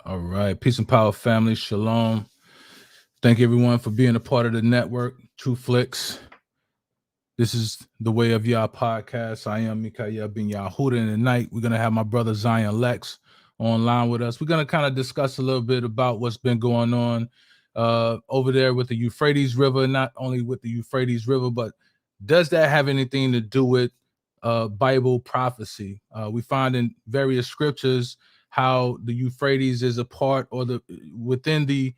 All right. Peace and power, family. Shalom. Thank everyone for being a part of the network, True Flicks. This is the Way of Yah podcast. I am Mykha'El bin Yahudah, and tonight we're going to have my brother Zion Lexx online with us. We're going to kind of discuss a little bit about what's been going on over there with the Euphrates River, not only with the Euphrates River, but does that have anything to do with Bible prophecy? We find in various scriptures how the Euphrates is a part or within the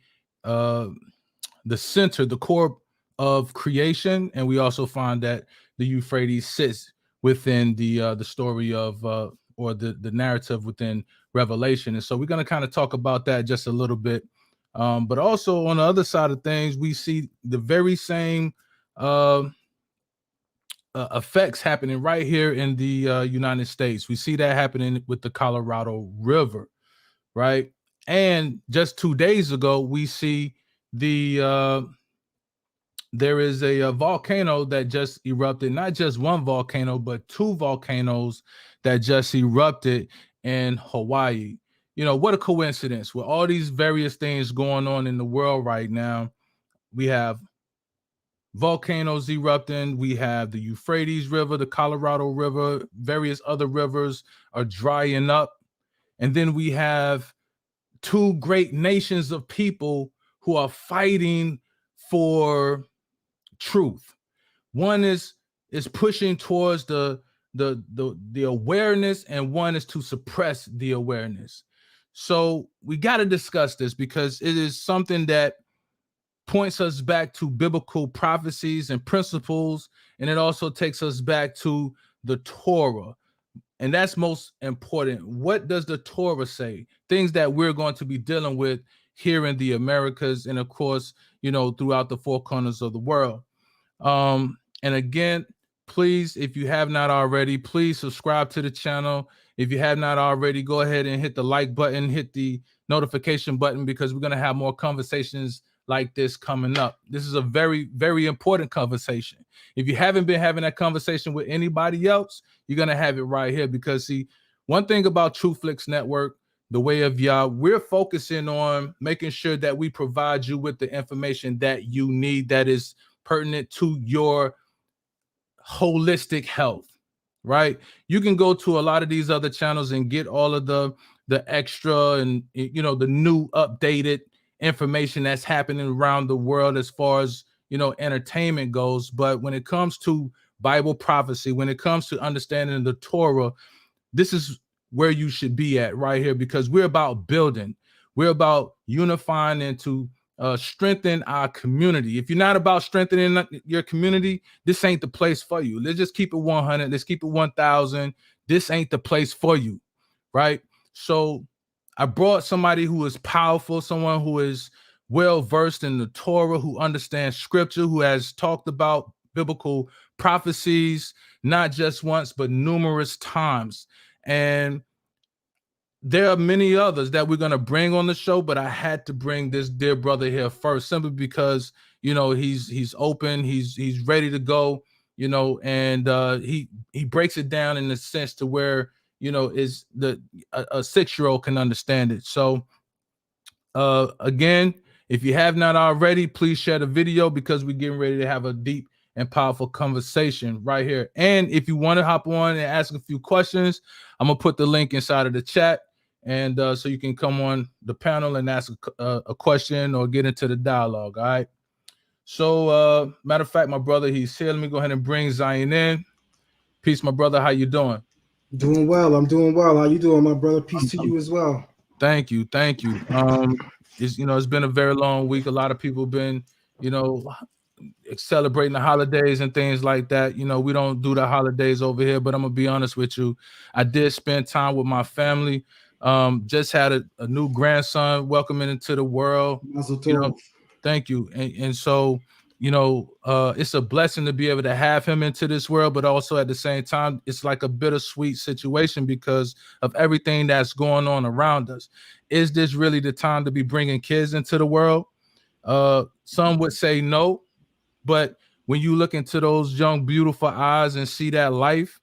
center, the core of creation, and we also find that the Euphrates sits within the story of or the narrative within Revelation. And so we're going to kind of talk about that just a little bit. But also on the other side of things, we see the very same effects happening right here in the United States. We see that happening with the Colorado River, right? And just 2 days ago, we see there is a volcano that just erupted, not just one volcano, but two volcanoes that just erupted in Hawaii. You know, what a coincidence with all these various things going on in the world right now. We have volcanoes erupting, we have the Euphrates River, the Colorado River, various other rivers are drying up. And then we have two great nations of people who are fighting for truth. One is pushing towards the awareness, and one is to suppress the awareness. So we got to discuss this because it is something that points us back to biblical prophecies and principles, and it also takes us back to the Torah. And that's most important. What does the Torah say? Things that we're going to be dealing with here in the Americas, and of course, you know, throughout the four corners of the world. And again, please, if you have not already, please subscribe to the channel. If you have not already, go ahead and hit the like button, hit the notification button, because we're going to have more conversations like this coming up. This is a very, very important conversation. If you haven't been having that conversation with anybody else, you're going to have it right here, because see, one thing about True Flicks Network, the Way of Yah, we're focusing on making sure that we provide you with the information that you need, that is pertinent to your holistic health, right? You can go to a lot of these other channels and get all of the extra and, you know, the new updated information that's happening around the world as far as, you know, entertainment goes. But when it comes to Bible prophecy, when it comes to understanding the Torah, this is where you should be at right here, because we're about building, we're about unifying and to strengthen our community. If you're not about strengthening your community, this ain't the place for you. Let's just keep it 100. Let's keep it 1,000. This ain't the place for you, right? So I brought somebody who is powerful, someone who is well versed in the Torah, who understands scripture, who has talked about biblical prophecies, not just once, but numerous times. And there are many others that we're going to bring on the show, but I had to bring this dear brother here first, simply because, you know, he's open, he's ready to go, you know, and he breaks it down in a sense to where, you know, is a 6-year-old can understand it. So again, if you have not already, please share the video, because we're getting ready to have a deep and powerful conversation right here. And if you want to hop on and ask a few questions, I'm gonna put the link inside of the chat, and so you can come on the panel and ask a question or get into the dialogue. All right. So matter of fact, my brother, he's here. Let me go ahead and bring Zion in. Peace, my brother. How you doing? Doing well. I'm doing well. How you doing, my brother? Peace to you as well. Thank you. Thank you. It's been a very long week. A lot of people been, celebrating the holidays and things like that. You know, we don't do the holidays over here, but I'm gonna be honest with you. I did spend time with my family. Just had a new grandson welcoming into the world. You know, thank you. And so, it's a blessing to be able to have him into this world, but also at the same time, it's like a bittersweet situation because of everything that's going on around us. Is this really the time to be bringing kids into the world? Some would say no, but when you look into those young, beautiful eyes and see that life,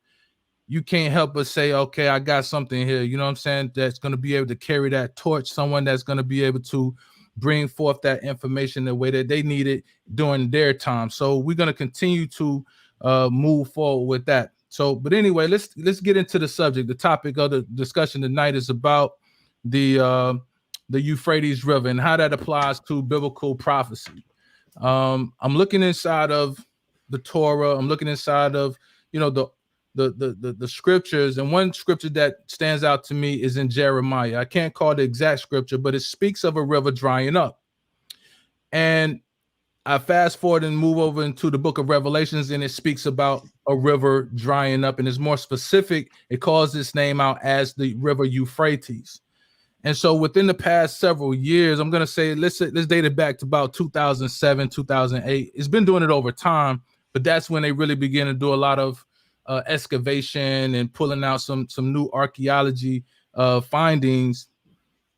you can't help but say, okay, I got something here, you know what I'm saying, that's going to be able to carry that torch, someone that's going to be able to bring forth that information the way that they need it during their time. So we're going to continue to move forward with that. So, but anyway, let's get into the subject. The topic of the discussion tonight is about the Euphrates River and how that applies to biblical prophecy. I'm looking inside of the Torah. I'm looking inside of, you know, the scriptures, and one scripture that stands out to me is in Jeremiah. I can't call the exact scripture, but it speaks of a river drying up. And I fast forward and move over into the book of Revelations, and it speaks about a river drying up, and it's more specific. It calls this name out as the river Euphrates. And so within the past several years, I'm going to say, let's date it back to about 2007, 2008. It's been doing it over time, but that's when they really began to do a lot of excavation and pulling out some new archaeology findings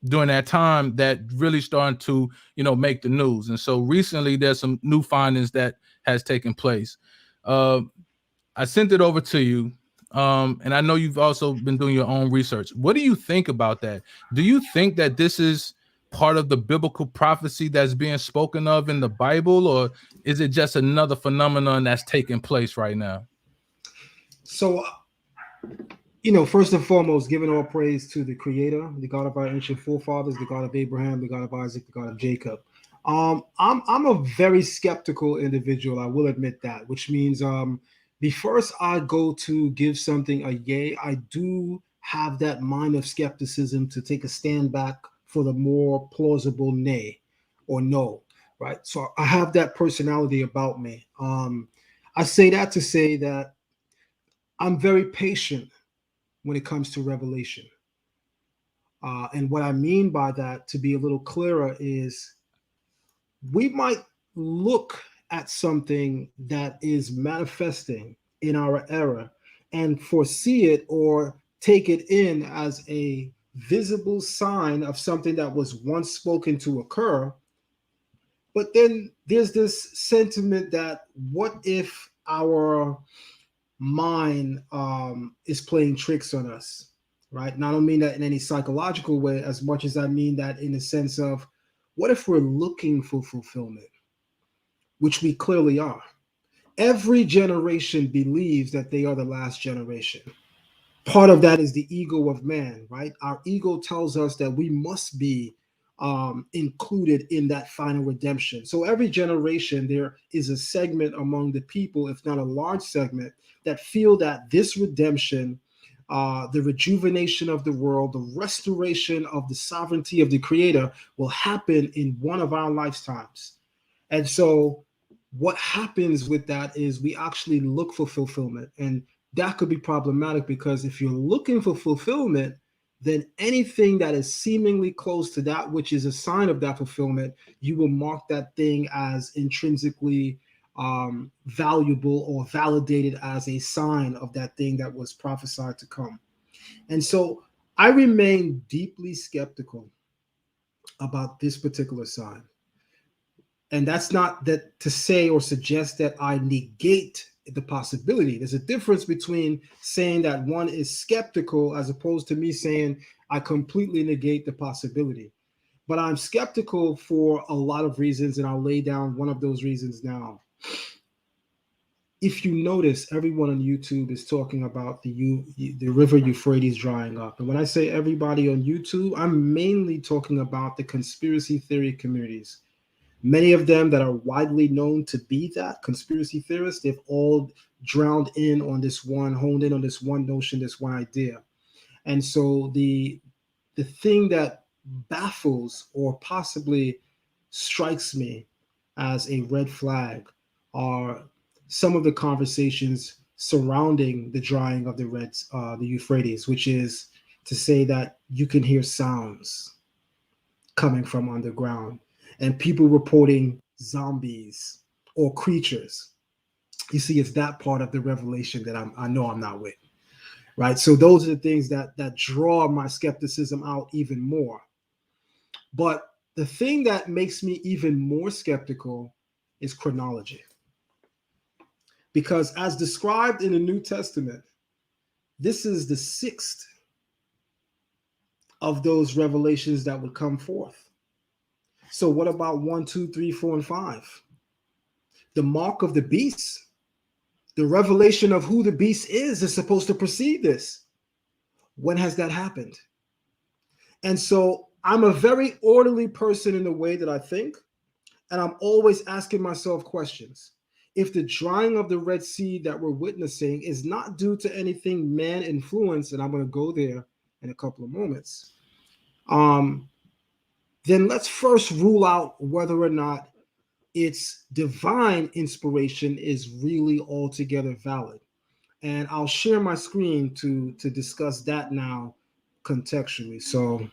during that time that really starting to, you know, make the news. And so recently there's some new findings that has taken place. I sent it over to you. And I know you've also been doing your own research. What do you think about that? Do you think that this is part of the biblical prophecy that's being spoken of in the Bible, or is it just another phenomenon that's taking place right now? So, you know, first and foremost, giving all praise to the Creator, the God of our ancient forefathers, the God of Abraham, the God of Isaac, the God of Jacob. I'm a very skeptical individual. I will admit that, which means the first I go to give something a yay, I do have that mind of skepticism to take a stand back for the more plausible nay or no, right? So I have that personality about me. I say that to say that I'm very patient when it comes to revelation. And what I mean by that, to be a little clearer, is we might look at something that is manifesting in our era and foresee it or take it in as a visible sign of something that was once spoken to occur. But then there's this sentiment that what if our mind is playing tricks on us, right? And I don't mean that in any psychological way as much as I mean that in the sense of what if we're looking for fulfillment, which we clearly are. Every generation believes that they are the last generation. Part of that is the ego of man, right? Our ego tells us that we must be included in that final redemption. So every generation, there is a segment among the people, if not a large segment, that feel that this redemption, the rejuvenation of the world, the restoration of the sovereignty of the Creator will happen in one of our lifetimes. And so what happens with that is we actually look for fulfillment. And that could be problematic because if you're looking for fulfillment, then anything that is seemingly close to that, which is a sign of that fulfillment, you will mark that thing as intrinsically valuable or validated as a sign of that thing that was prophesied to come. And so I remain deeply skeptical about this particular sign. And that's not that to say or suggest that I negate the possibility. There's a difference between saying that one is skeptical as opposed to me saying I completely negate the possibility. But I'm skeptical for a lot of reasons, and I'll lay down one of those reasons now. If you notice, everyone on YouTube is talking about the river Euphrates drying up. And when I say everybody on YouTube, I'm mainly talking about the conspiracy theory communities. Many of them that are widely known to be that conspiracy theorists, they've all drowned in on this one, honed in on this one notion, this one idea. And so the thing that baffles or possibly strikes me as a red flag are some of the conversations surrounding the drying of the Euphrates, which is to say that you can hear sounds coming from underground. And people reporting zombies or creatures. You see, it's that part of the revelation that I know I'm not with, right? So those are the things that draw my skepticism out even more. But the thing that makes me even more skeptical is chronology. Because as described in the New Testament, This is the sixth of those revelations that would come forth. So what about 1, 2, 3, 4, and 5? The mark of the beast, the revelation of who the beast is supposed to precede this. When has that happened? And so I'm a very orderly person in the way that I think, and I'm always asking myself questions. If the drying of the Red Sea that we're witnessing is not due to anything man influenced, and I'm going to go there in a couple of moments, then let's first rule out whether or not its divine inspiration is really altogether valid. And I'll share my screen to discuss that now contextually. So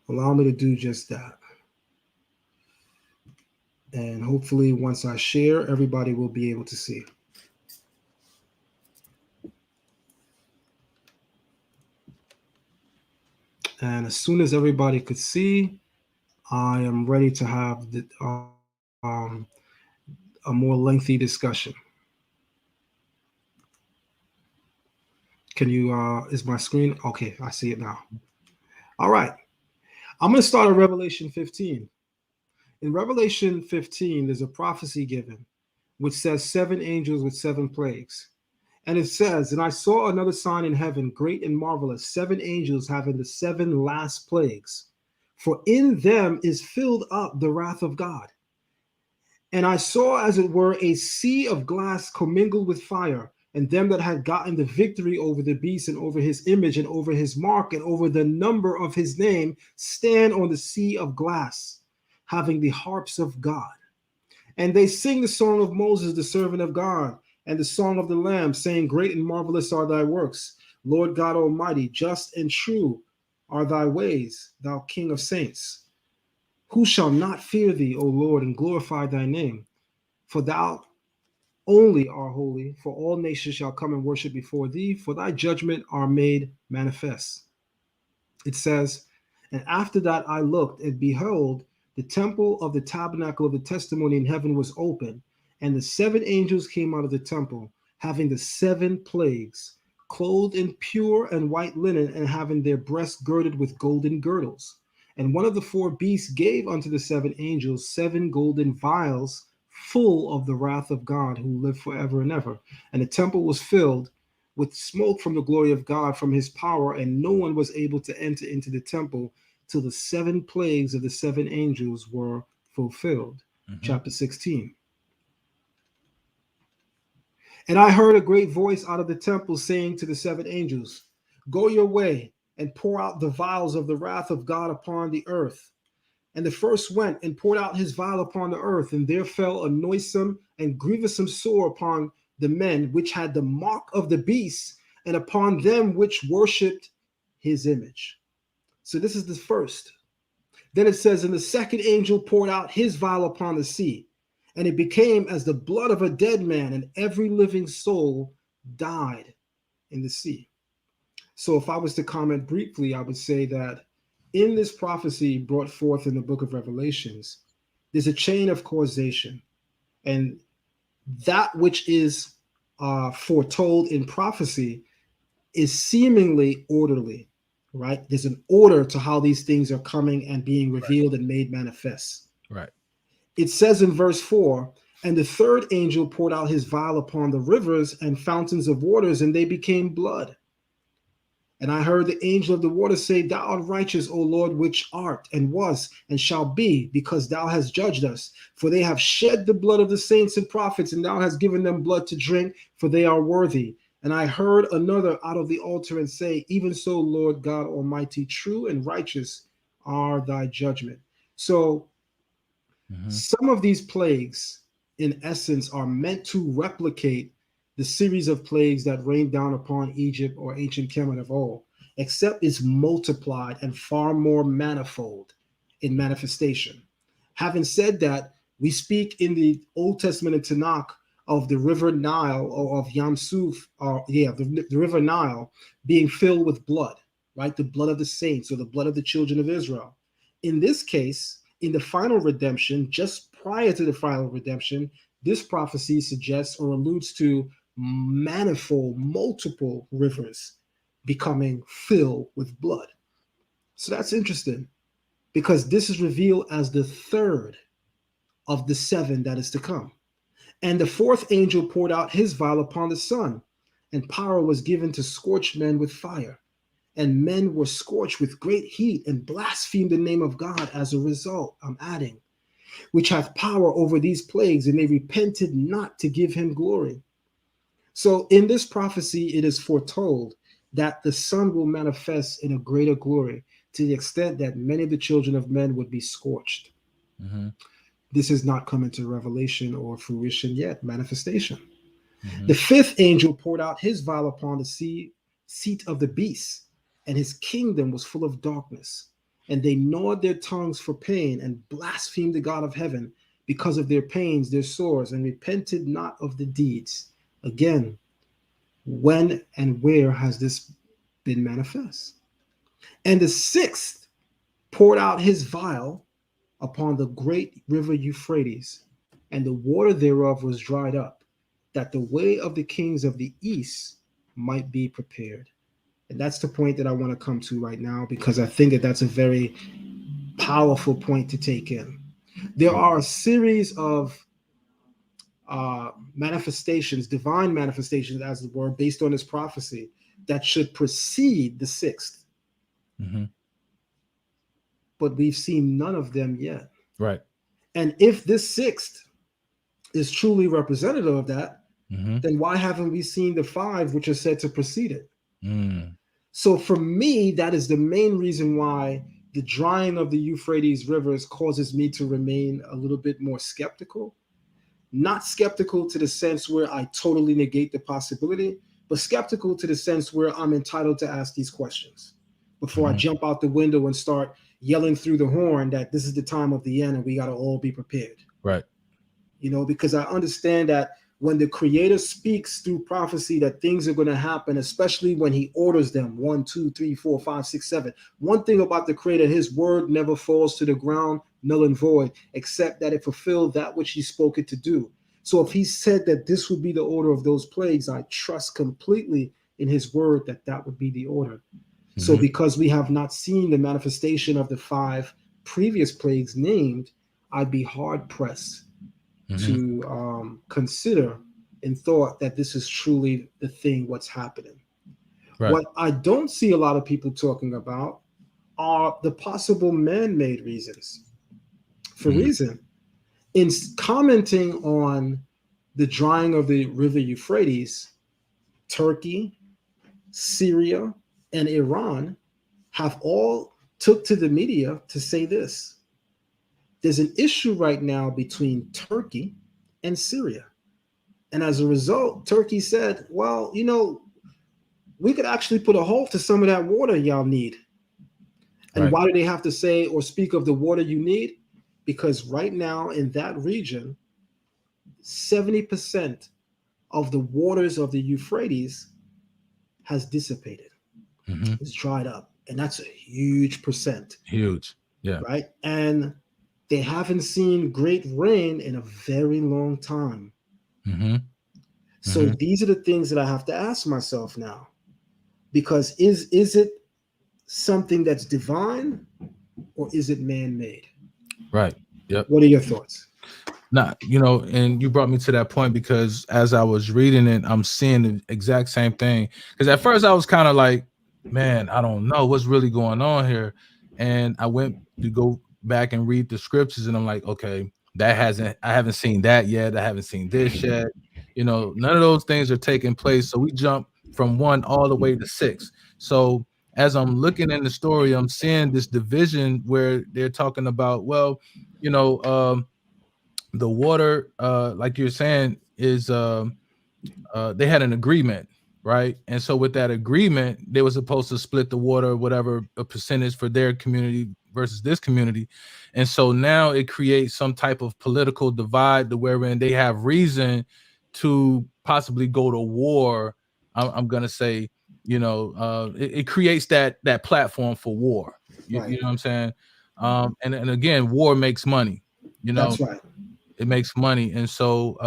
allow me to do just that. And hopefully once I share, everybody will be able to see. And as soon as everybody could see, I am ready to have a more lengthy discussion. Can you, is my screen? Okay, I see it now. All right. I'm going to start at Revelation 15. In Revelation 15, there's a prophecy given, which says 7 angels with 7 plagues. And it says, and I saw another sign in heaven, great and marvelous, 7 angels having the 7 last plagues. For in them is filled up the wrath of God. And I saw, as it were, a sea of glass commingled with fire, and them that had gotten the victory over the beast and over his image and over his mark and over the number of his name stand on the sea of glass, having the harps of God. And they sing the song of Moses, the servant of God, and the song of the Lamb, saying, great and marvelous are thy works, Lord God Almighty, just and true are thy ways, thou King of saints. Who shall not fear thee, O Lord, and glorify thy name? For thou only art holy, for all nations shall come and worship before thee, for thy judgment are made manifest. It says, and after that I looked, and behold, the temple of the tabernacle of the testimony in heaven was open, and the 7 angels came out of the temple, having the 7 plagues, clothed in pure and white linen, and having their breasts girded with golden girdles. And one of the 4 beasts gave unto the 7 angels 7 golden vials full of the wrath of God, who lived forever and ever. And the temple was filled with smoke from the glory of God, from his power, and no one was able to enter into the temple till the 7 plagues of the 7 angels were fulfilled. Chapter 16. And I heard a great voice out of the temple saying to the 7 angels, go your way and pour out the vials of the wrath of God upon the earth. And the first went and poured out his vial upon the earth, and there fell a noisome and grievous sore upon the men which had the mark of the beast, and upon them which worshipped his image. So this is the first. Then it says, and the second angel poured out his vial upon the sea, and it became as the blood of a dead man, and every living soul died in the sea. So if I was to comment briefly, I would say that in this prophecy brought forth in the book of Revelations, there's a chain of causation, and that which is foretold in prophecy is seemingly orderly, right? There's an order to how these things are coming and being revealed and made manifest. Right. It says in verse 4, and the third angel poured out his vial upon the rivers and fountains of waters, and they became blood. And I heard the angel of the water say, thou art righteous, O Lord, which art and was and shall be, because thou hast judged us. For they have shed the blood of the saints and prophets, and thou hast given them blood to drink, for they are worthy. And I heard another out of the altar and say, even so, Lord God Almighty, true and righteous are thy judgment. So some of these plagues, in essence, are meant to replicate the series of plagues that rained down upon Egypt or ancient Kemet of old, except it's multiplied and far more manifold in manifestation. Having said that, we speak in the Old Testament and Tanakh of the river Nile, or of Yam Suf, the river Nile being filled with blood, right? The blood of the saints, or the blood of the children of Israel. In this case, in the final redemption, just prior to the final redemption, this prophecy suggests or alludes to manifold, multiple rivers becoming filled with blood. So that's interesting because this is revealed as the third of the seven that is to come. And the fourth angel poured out his vial upon the sun, and power was given to scorch men with fire. And men were scorched with great heat and blasphemed the name of God as a result. I'm adding, which hath power over these plagues, and they repented not to give him glory. So in this prophecy, it is foretold that the sun will manifest in a greater glory to the extent that many of the children of men would be scorched. Mm-hmm. This has not come into revelation or fruition yet, manifestation. Mm-hmm. The fifth angel poured out his vial upon the seat of the beast, and his kingdom was full of darkness. And they gnawed their tongues for pain and blasphemed the God of heaven because of their pains, their sores, and repented not of the deeds. Again, when and where has this been manifest? And the sixth poured out his vial upon the great river Euphrates, and the water thereof was dried up, that the way of the kings of the east might be prepared. And that's the point that I want to come to right now, because I think that that's a very powerful point to take in. There are a series of manifestations, divine manifestations, as it were, based on this prophecy that should precede the sixth. Mm-hmm. But we've seen none of them yet. Right. And if this sixth is truly representative of that, mm-hmm. then why haven't we seen the five which are said to precede it? Mm. So for me, that is the main reason why the drying of the Euphrates rivers causes me to remain a little bit more skeptical. Not skeptical to the sense where I totally negate the possibility, but skeptical to the sense where I'm entitled to ask these questions before I jump out the window and start yelling through the horn that this is the time of the end and we got to all be prepared. Right. You know, because I understand that when the Creator speaks through prophecy that things are going to happen, especially when he orders them 1, 2, 3, 4, 5, 6, 7. One thing about the Creator, his word never falls to the ground null and void, except that it fulfilled that which he spoke it to do. So if he said that this would be the order of those plagues, I trust completely in his word that that would be the order. Mm-hmm. So because we have not seen the manifestation of the 5 previous plagues named, I'd be hard pressed to consider in thought that this is truly the thing, what's happening. Right. What I don't see a lot of people talking about are the possible man-made reasons. For reason, in commenting on the drying of the river Euphrates, Turkey, Syria, and Iran have all took to the media to say this. There's an issue right now between Turkey and Syria. And as a result, Turkey said, well, you know, we could actually put a halt to some of that water y'all need. And why do they have to say or speak of the water you need? Because right now in that region, 70% of the waters of the Euphrates has dissipated. It's dried up. And that's a huge percent. Huge. Yeah. Right. And they haven't seen great rain in a very long time. So these are the things that I have to ask myself now. Because is it something that's divine or is it man-made? Right. Yep. What are your thoughts? Nah, you know, and you brought me to that point because as I was reading it, I'm seeing the exact same thing. Because at first I was kind of like, man, I don't know what's really going on here. And I went to go back and read the scriptures and I'm like, okay, I haven't seen that yet. I haven't seen this yet. You know, none of those things are taking place. So we jump from 1 all the way to 6. So as I'm looking in the story, I'm seeing this division where they're talking about, well, you know, the water, like you're saying, is they had an agreement, right? And so with that agreement, they were supposed to split the water, whatever a percentage for their community versus this community. And so now it creates some type of political divide to wherein they have reason to possibly go to war. I'm gonna say, you know, it creates that platform for war. You know what I'm saying? And again, war makes money. You know, that's right. It makes money, and so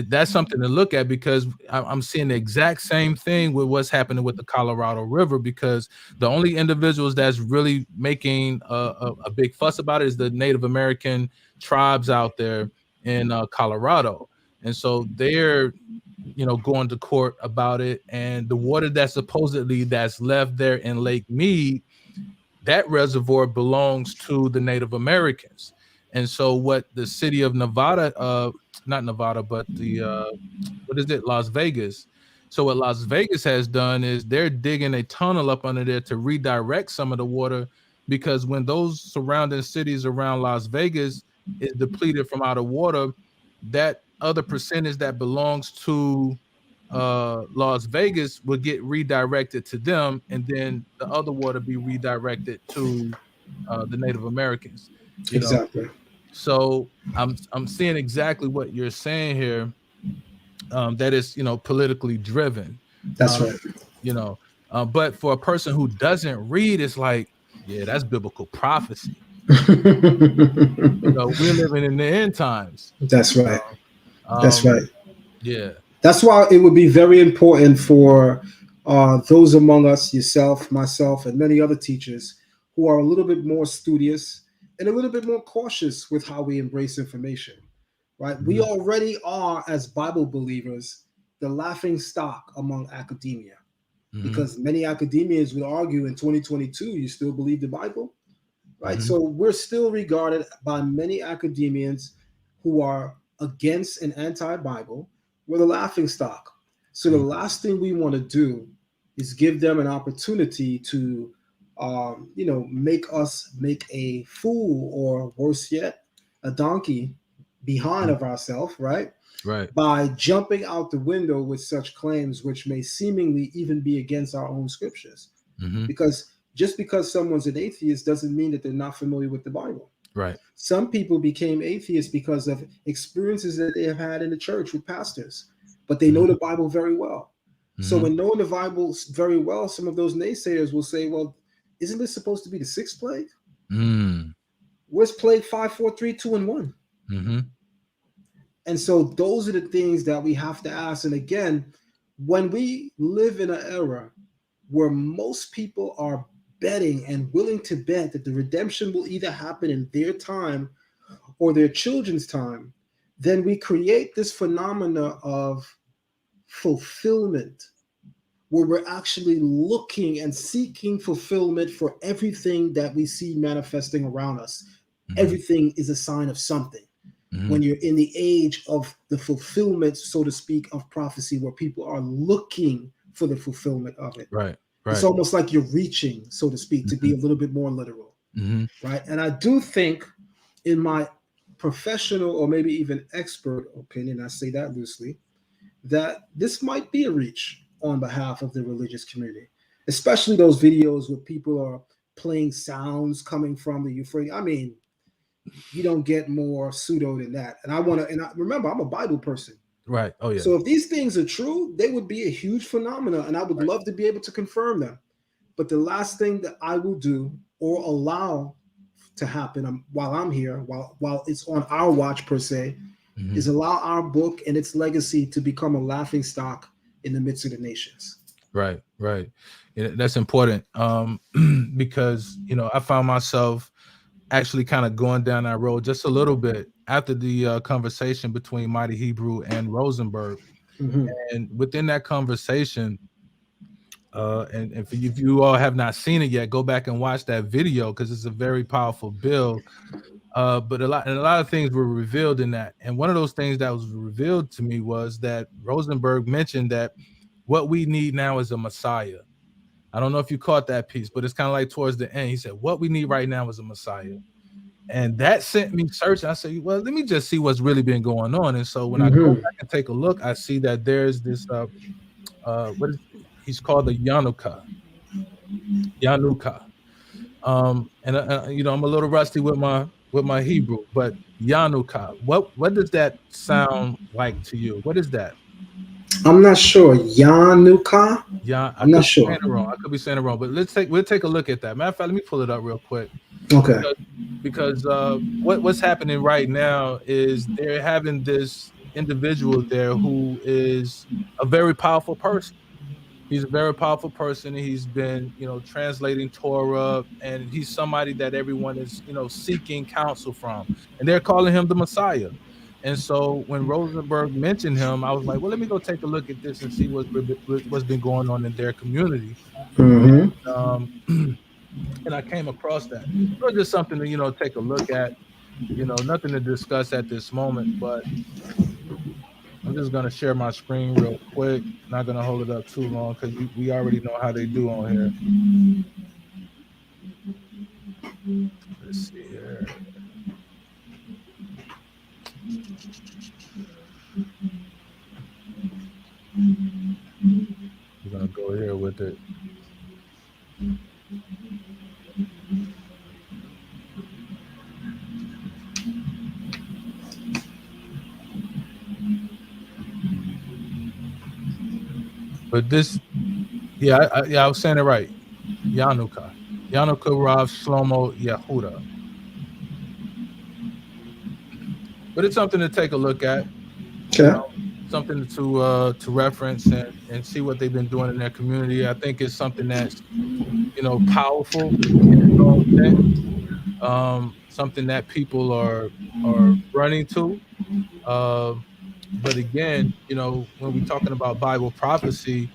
that's something to look at, because I'm seeing the exact same thing with what's happening with the Colorado River, because the only individuals that's really making a big fuss about it is the Native American tribes out there in Colorado, and so they're going to court about it, and the water that's left there in Lake Mead, that reservoir belongs to the Native Americans. And so what the city of Nevada, not Nevada, but the what is it, Las Vegas. So what Las Vegas has done is they're digging a tunnel up under there to redirect some of the water, because when those surrounding cities around Las Vegas is depleted from out of water, that other percentage that belongs to Las Vegas would get redirected to them, and then the other water be redirected to the Native Americans. Exactly. So I'm seeing exactly what you're saying here. That is politically driven. That's right. But for a person who doesn't read, it's like, yeah, that's biblical prophecy. We're living in the end times. That's right. That's right. Yeah. That's why it would be very important for those among us, yourself, myself, and many other teachers who are a little bit more studious and a little bit more cautious with how we embrace information, right? Mm-hmm. We already are, as Bible believers, the laughing stock among academia, because many academians would argue in 2022, you still believe the Bible, right? So we're still regarded by many academians who are against and anti-Bible. We're the laughing stock. So the last thing we want to do is give them an opportunity to, make us make a fool, or worse yet, a donkey behind of ourselves, right? Right. By jumping out the window with such claims, which may seemingly even be against our own scriptures. Because just because someone's an atheist doesn't mean that they're not familiar with the Bible. Right. Some people became atheists because of experiences that they have had in the church with pastors, but they know the Bible very well. So in knowing the Bible very well, some of those naysayers will say, well, isn't this supposed to be the sixth plague? Where's plague 5, 4, 3, 2, and 1? And so those are the things that we have to ask. And again, when we live in an era where most people are betting and willing to bet that the redemption will either happen in their time or their children's time, then we create this phenomena of fulfillment, where we're actually looking and seeking fulfillment for everything that we see manifesting around us. Everything is a sign of something. When you're in the age of the fulfillment, so to speak, of prophecy, where people are looking for the fulfillment of it. Right. It's almost like you're reaching, so to speak, to be a little bit more literal. Right. And I do think, in my professional or maybe even expert opinion, I say that loosely, that this might be a reach on behalf of the religious community, especially those videos where people are playing sounds coming from the Euphrates. I mean, you don't get more pseudo than that. And remember, I'm a Bible person. Right. Oh, yeah. So if these things are true, they would be a huge phenomenon, and I would love to be able to confirm them. But the last thing that I will do or allow to happen while I'm here, while it's on our watch per se, is allow our book and its legacy to become a laughing stock in the midst of the nations. Right. That's important, because I found myself actually kind of going down that road just a little bit after the conversation between Mighty Hebrew and Rosenberg. And within that conversation, and if you all have not seen it yet, go back and watch that video, because it's a very powerful bill. But a lot of things were revealed in that. And one of those things that was revealed to me was that Rosenberg mentioned that what we need now is a Messiah. I don't know if you caught that piece, but it's kind of like towards the end. He said, what we need right now is a Messiah. And that sent me searching. I said, well, let me just see what's really been going on. And so when I go back and take a look, I see that there's this, he's called the Yanuka. And I'm a little rusty with my Hebrew, but Yanuka, what does that sound like to you? What is that? I'm not sure. Yanuka? Yeah, I'm not sure. I could be saying it wrong, but we'll take a look at that. Matter of fact, let me pull it up real quick. Okay. Because what's happening right now is they're having this individual there who is a very powerful person. He's a very powerful person. He's been, translating Torah, and he's somebody that everyone is, seeking counsel from, and they're calling him the Messiah. And so when Rosenberg mentioned him, I was like, well, let me go take a look at this and see what's been going on in their community. Mm-hmm. And I came across that. It was just something to, take a look at. Nothing to discuss at this moment, but I'm just gonna share my screen real quick. Not gonna hold it up too long because we already know how they do on here. Let's see here. We're gonna go here with it. But this, yeah, I was saying it right. Yanuka Rav Shlomo Yahudah. But it's something to take a look at. Okay. Something to reference and see what they've been doing in their community. I think it's something that's powerful in its own sense. Something that people are running to. Um, but again, when we're talking about Bible prophecy,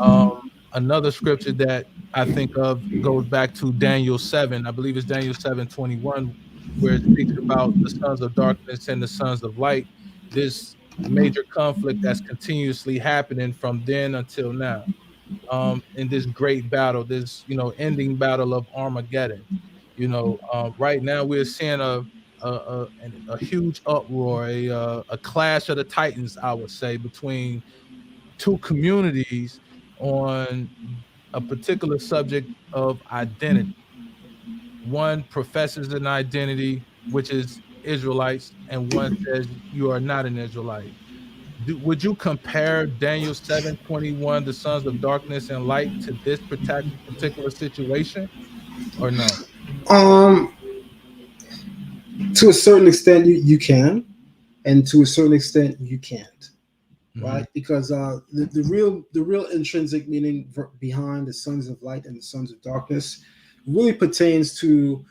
um, another scripture that I think of goes back to Daniel 7. I believe it's Daniel 7:21, where it speaks about the sons of darkness and the sons of light. This major conflict that's continuously happening from then until now. In this great battle, this ending battle of Armageddon. Right now we're seeing a huge uproar, a clash of the titans, I would say, between two communities on a particular subject of identity. One professes an identity, which is Israelites, and one says you are not an Israelite. Would you compare Daniel 7:21, the sons of darkness and light, to this particular situation, or no? Um, to a certain extent, you can, and to a certain extent, you can't. Mm-hmm. Right? Because the real intrinsic meaning behind the sons of light and the sons of darkness really pertains to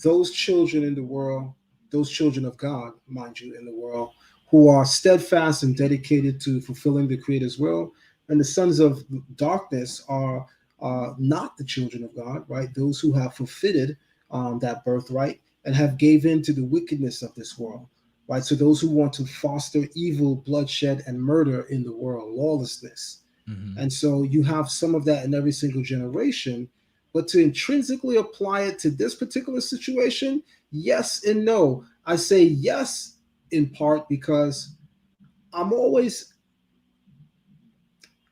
those children in the world, those children of God, mind you, in the world, who are steadfast and dedicated to fulfilling the Creator's will, and the sons of darkness are not the children of God, right? Those who have forfeited that birthright and have gave in to the wickedness of this world, right? So those who want to foster evil, bloodshed, and murder in the world, lawlessness. Mm-hmm. And so you have some of that in every single generation. But to intrinsically apply it to this particular situation, yes and no. I say yes in part because I'm always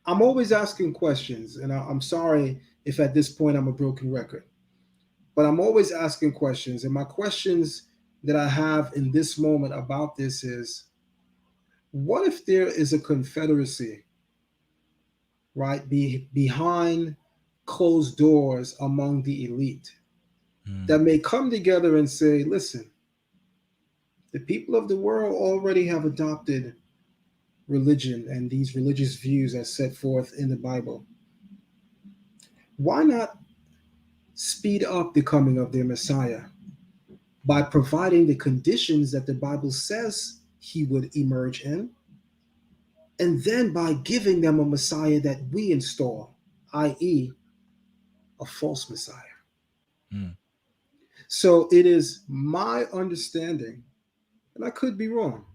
I'm always asking questions, and I'm sorry if at this point I'm a broken record, but I'm always asking questions, and my questions that I have in this moment about this is, what if there is a confederacy, right, behind closed doors among the elite that may come together and say, listen, the people of the world already have adopted religion and these religious views as set forth in the Bible. Why not speed up the coming of their Messiah by providing the conditions that the Bible says he would emerge in, and then by giving them a Messiah that we install, i.e., a false Messiah? Mm. So it is my understanding, and I could be wrong,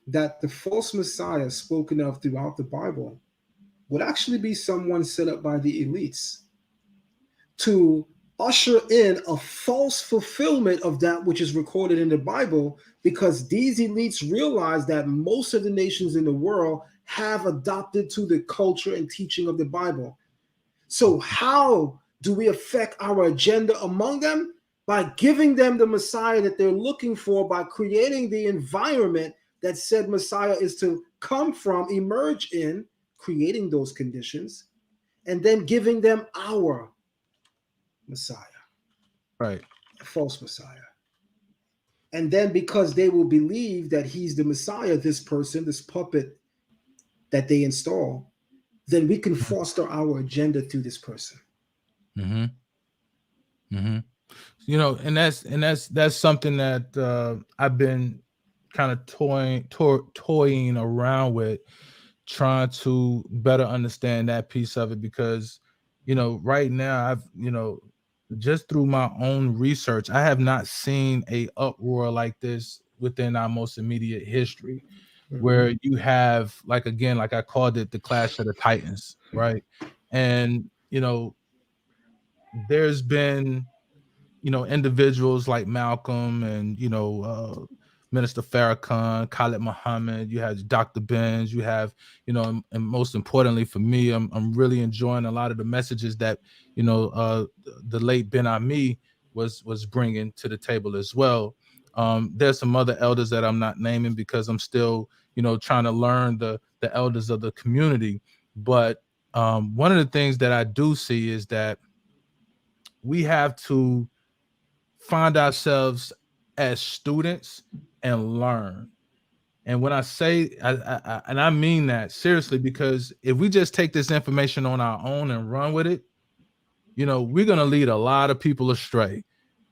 that the false Messiah spoken of throughout the Bible would actually be someone set up by the elites to usher in a false fulfillment of that which is recorded in the Bible, because these elites realize that most of the nations in the world have adopted to the culture and teaching of the Bible. So how do we affect our agenda among them? By giving them the Messiah that they're looking for, by creating the environment that said Messiah is to come from, emerge in, creating those conditions, and then giving them our Messiah. Right. a false Messiah. And then because they will believe that he's the Messiah, this person, this puppet that they install, then we can foster our agenda through this person. Mm-hmm. Mm-hmm. You know, and that's something that I've been kind of toying around with, trying to better understand that piece of it, because, you know, right now I've, you know, just through my own research, I have not seen a uproar like this within our most immediate history, where you have, like, again, like I called it, the clash of the titans, right? And, you know, there's been, you know, individuals like Malcolm and, you know, Minister Farrakhan, Khalid Muhammad, you have Dr. Benz, you have, you know, and most importantly for me, I'm really enjoying a lot of the messages that, you know, the late Ben Ami was bringing to the table as well. There's some other elders that I'm not naming because I'm still, you know, trying to learn the elders of the community. But one of the things that I do see is that we have to find ourselves as students and learn. And when I say, and I mean that seriously, because if we just take this information on our own and run with it, you know, we're going to lead a lot of people astray.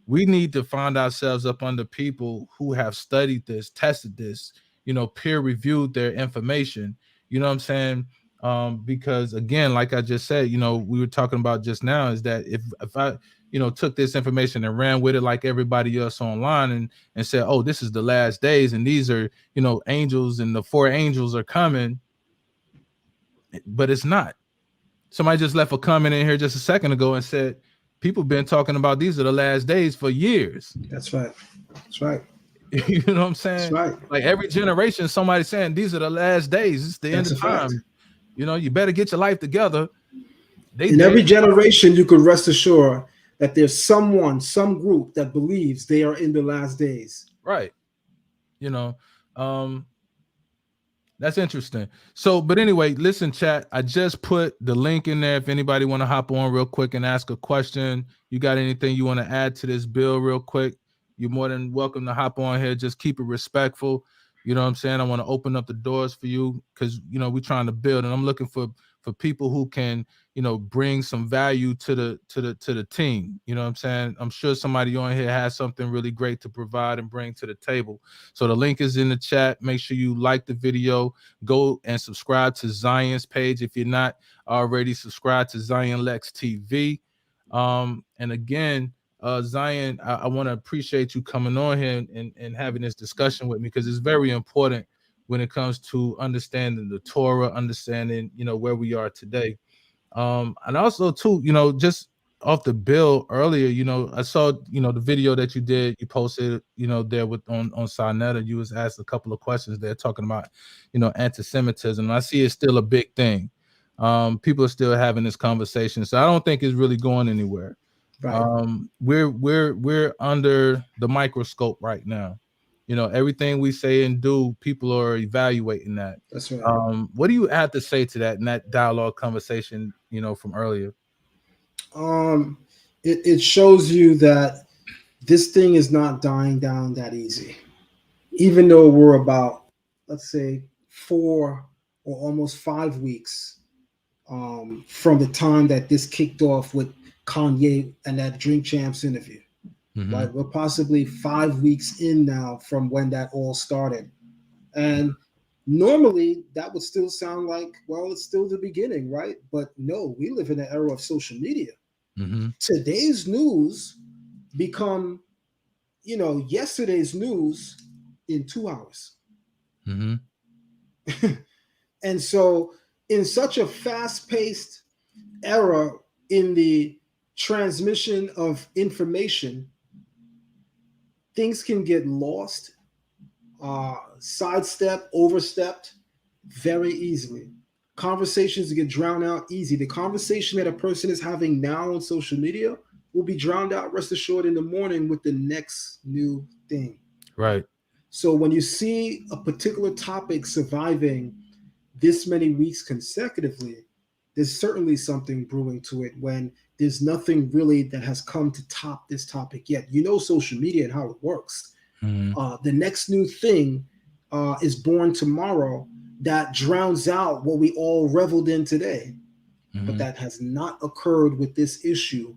We need to find ourselves up under people who have studied this, tested this, you know, peer reviewed their information. You know what I'm saying? Because again, like I just said, you know, we were talking about just now, is that if I, you know, took this information and ran with it like everybody else online, and said, oh, this is the last days, and these are, you know, angels, and the 4 angels are coming, but it's not. Somebody just left a comment in here just a second ago and said, people been talking about these are the last days for years. That's right. That's right. You know what I'm That's saying? right. Like every generation, somebody saying these are the last days. It's the end That's of a fact. time. You know, you better get your life together. They In dead. every generation, you could rest assured that there's someone, some group that believes they are in the last days. Right. You know, um, that's interesting. So, but anyway, listen, chat. I just put the link in there. If anybody want to hop on real quick and ask a question, you got anything you want to add to this bill real quick, you're more than welcome to hop on here. Just keep it respectful. You know what I'm saying? I want to open up the doors for you, because, you know, we're trying to build, and I'm looking for people who can, you know, bring some value to the team. You know what I'm saying? I'm sure somebody on here has something really great to provide and bring to the table. So the link is in the chat. Make sure you like the video. Go and subscribe to Zion's page if you're not already subscribed to Zion Lexx TV. And again, Zion, I want to appreciate you coming on here and having this discussion with me, because it's very important when it comes to understanding the Torah, understanding, you know, where we are today. And also too, you know, just off the bill earlier, you know, I saw, you know, the video that you did, you posted, you know, there with on Sinetta, you was asked a couple of questions there talking about, you know, anti-Semitism. I see it's still a big thing. People are still having this conversation, so I don't think it's really going anywhere. Right. We're under the microscope right now. You know, everything we say and do, people are evaluating that. That's right. What do you have to say to that in that dialogue conversation, you know, from earlier? It shows you that this thing is not dying down that easy. Even though we're about, let's say, 4 or almost 5 weeks from the time that this kicked off with Kanye and that Drink Champs interview. Right? We're possibly 5 weeks in now from when that all started. And normally that would still sound like, well, it's still the beginning, right? But no, we live in an era of social media. Today's news become, you know, yesterday's news in 2 hours. And so in such a fast-paced era in the transmission of information, things can get lost, sidestepped, overstepped very easily. Conversations get drowned out easy. The conversation that a person is having now on social media will be drowned out, rest assured, in the morning with the next new thing. Right. So when you see a particular topic surviving this many weeks consecutively, there's certainly something brewing to it when there's nothing really that has come to top this topic yet. You know, social media and how it works. Mhm. The next new thing is born tomorrow that drowns out what we all reveled in today. But Mhm. that has not occurred with this issue,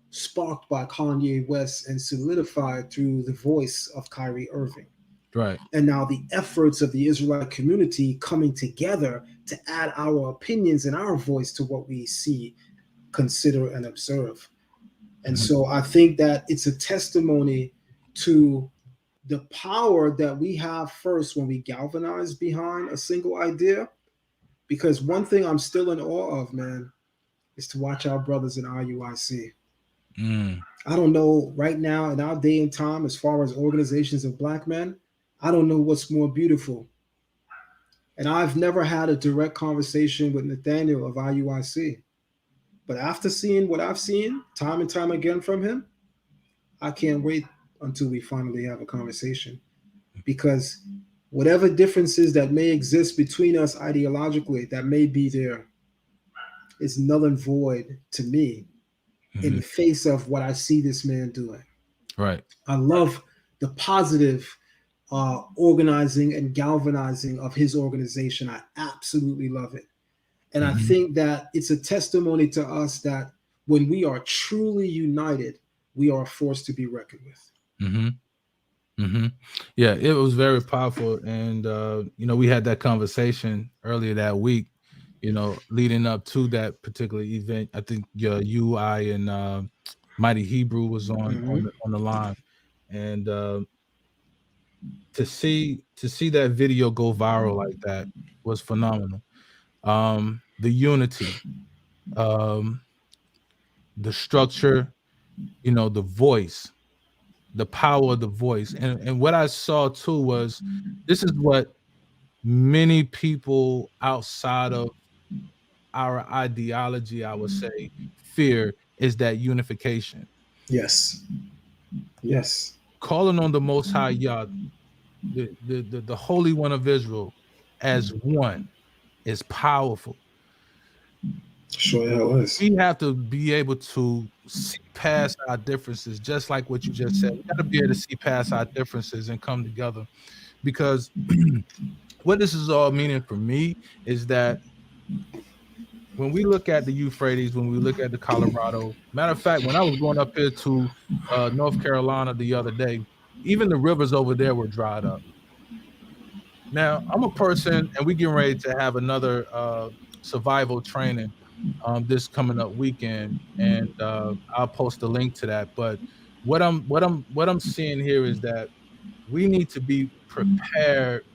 sparked by Kanye West and solidified through the voice of Kyrie Irving. Right. And now the efforts of the Israelite community coming together to add our opinions and our voice to what we see, consider, and observe. And Mhm. so I think that it's a testimony to the power that we have first when we galvanize behind a single idea. Because one thing I'm still in awe of, man, is to watch our brothers in RUIC. Mm. I don't know right now in our day and time, as far as organizations of black men, I don't know what's more beautiful. And I've never had a direct conversation with Nathaniel of IUIC. But after seeing what I've seen time and time again from him, I can't wait until we finally have a conversation. Because whatever differences that may exist between us ideologically, that may be there, is null and void to me in Mhm. the face of what I see this man doing. Right. I love the positive organizing and galvanizing of his organization. I absolutely love it. And I Mhm. think that it's a testimony to us that when we are truly united, we are a force to be reckoned with. Mhm. Mhm. Yeah, it was very powerful, and we had that conversation earlier that week. Leading up to that particular event, I think you, I, and Mighty Hebrew was on Mm-hmm. on the line, and to see that video go viral like that was phenomenal. The unity, um, the structure, the voice, the power of the voice, and what I saw too was this is what many people outside of our ideology, I would say, fear is that unification. Yes. Yes. Calling on the Most High Yah, the Holy One of Israel, as one is powerful. Sure, yeah, it was. We have to be able to see past our differences, just like what you just said. We got to be able to see past our differences and come together because what this is all meaning for me is that when we look at the Euphrates, when we look at the Colorado, matter of fact, when I was going up here to North Carolina the other day, even the rivers over there were dried up. Now, I'm a person, and we getting ready to have another survival training this coming up weekend, and I'll post a link to that. But what I'm seeing here is that we need to be prepared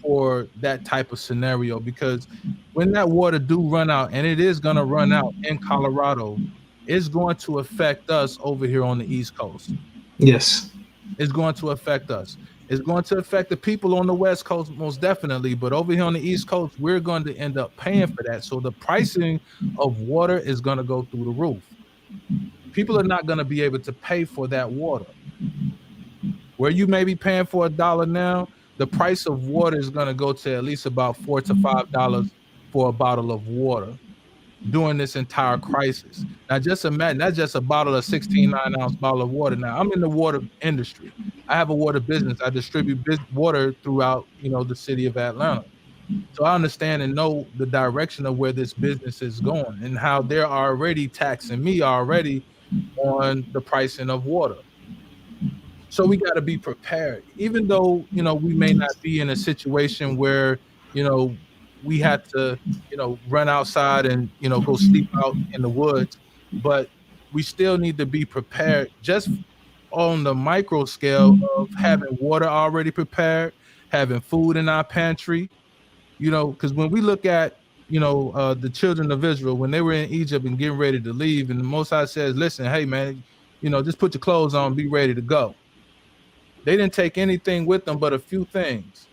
for that type of scenario because when that water do run out, and it is going to run out in Colorado, it's going to affect us over here on the East Coast. Yes. It's going to affect us. It's going to affect the people on the West Coast most definitely, but over here on the East Coast, we're going to end up paying for that. So the pricing of water is going to go through the roof. People are not going to be able to pay for that water. Where you may be paying for $1 now, the price of water is going to go to at least about $4 to $5 for a bottle of water during this entire crisis. Now, just imagine that's just a bottle of 16 9-ounce bottle of water. Now, I'm in the water industry. I have a water business. I distribute water throughout, the city of Atlanta. So I understand and know the direction of where this business is going and how they're already taxing me already on the pricing of water. So we got to be prepared, even though we may not be in a situation where you know we had to run outside and go sleep out in the woods, but we still need to be prepared just on the micro scale of having water already prepared, having food in our pantry. Because when we look at the children of Israel when they were in Egypt and getting ready to leave, and the Most High says, "Listen, hey man, just put your clothes on, be ready to go." They didn't take anything with them but a few things.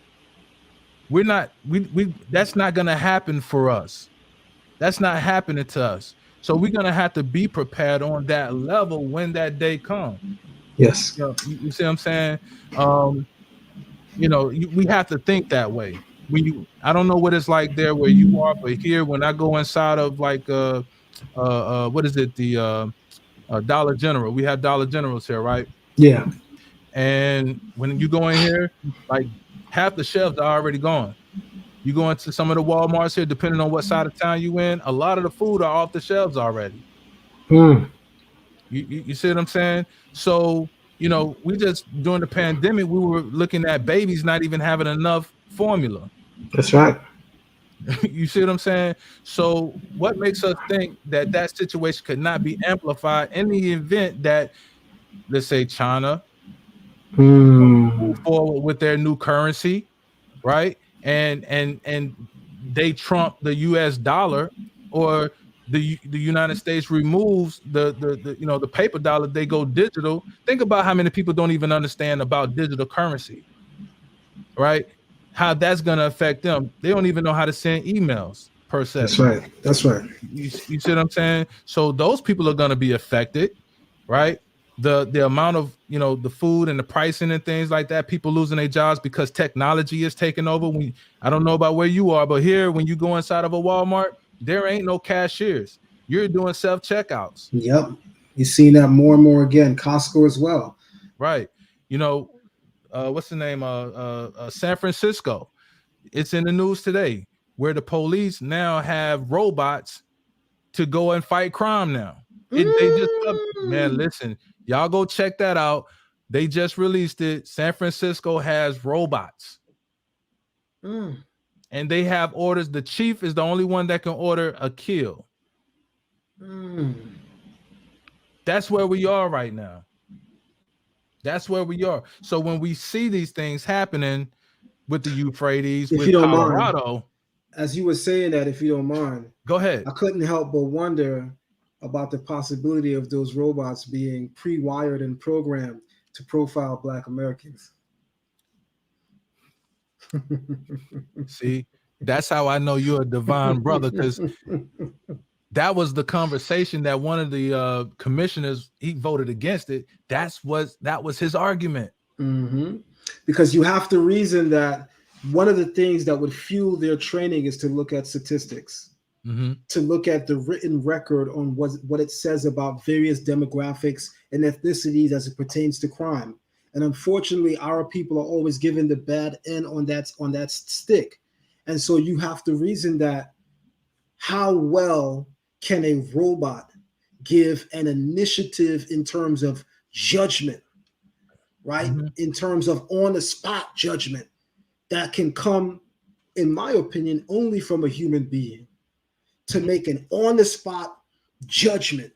We're not we that's not gonna happen for us. That's not happening to us. So we're gonna have to be prepared on that level when that day comes. Yes. You see what I'm saying? We have to think that way. I don't know what it's like there where you are, but here when I go inside of like what is it, the Dollar General, we have Dollar Generals here, right? Yeah. And when you go in here, like half the shelves are already gone. You go into some of the Walmarts here, depending on what side of town you in, a lot of the food are off the shelves already. You see what I'm saying? So, we just during the pandemic, we were looking at babies not even having enough formula. That's right. You see what I'm saying? So, what makes us think that that situation could not be amplified in the event that, let's say, China move forward with their new currency, right? And they trump the U.S. dollar, or the United States removes the paper dollar, they go digital. Think about how many people don't even understand about digital currency, right? How that's going to affect them. They don't even know how to send emails per se. That's right. That's right. You see what I'm saying? So those people are going to be affected, right? The amount of the food and the pricing and things like that, people losing their jobs because technology is taking over. I don't know about where you are, but here when you go inside of a Walmart, there ain't no cashiers. You're doing self-checkouts. Yep. You're seeing that more and more again. Costco as well. Right. What's the name? San Francisco. It's in the news today where the police now have robots to go and fight crime now. They just man, listen, y'all go check that out. They just released it. San Francisco has robots. And they have orders. The chief is the only one that can order a kill. That's where we are right now. That's where we are. So when we see these things happening with the Euphrates, with Colorado, mind, as you were saying that, if you don't mind, go ahead. I couldn't help but wonder about the possibility of those robots being pre-wired and programmed to profile Black Americans. See, that's how I know you're a divine brother, because that was the conversation that one of the commissioners, he voted against it. That was his argument. Because you have to reason that one of the things that would fuel their training is to look at statistics, to look at the written record on what it says about various demographics and ethnicities as it pertains to crime. And unfortunately, our people are always given the bad end on that stick. And so you have to reason that how well can a robot give an initiative in terms of judgment, right? In terms of on-the-spot judgment that can come, in my opinion, only from a human being, to make an on-the-spot judgment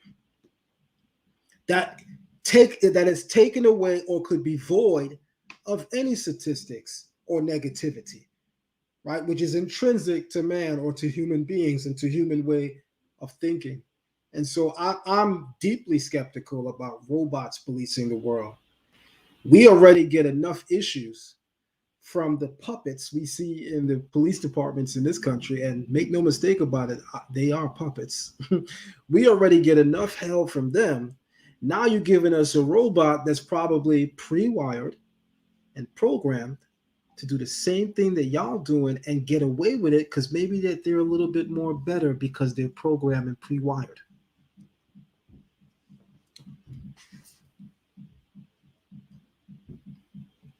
that is taken away or could be void of any statistics or negativity, right? Which is intrinsic to man or to human beings and to human way of thinking. And so I'm deeply skeptical about robots policing the world. We already get enough issues from the puppets we see in the police departments in this country, and make no mistake about it, they are puppets. We already get enough hell from them. Now you're giving us a robot that's probably pre-wired and programmed to do the same thing that y'all doing and get away with it because maybe that they're a little bit more better because they're programmed and pre-wired.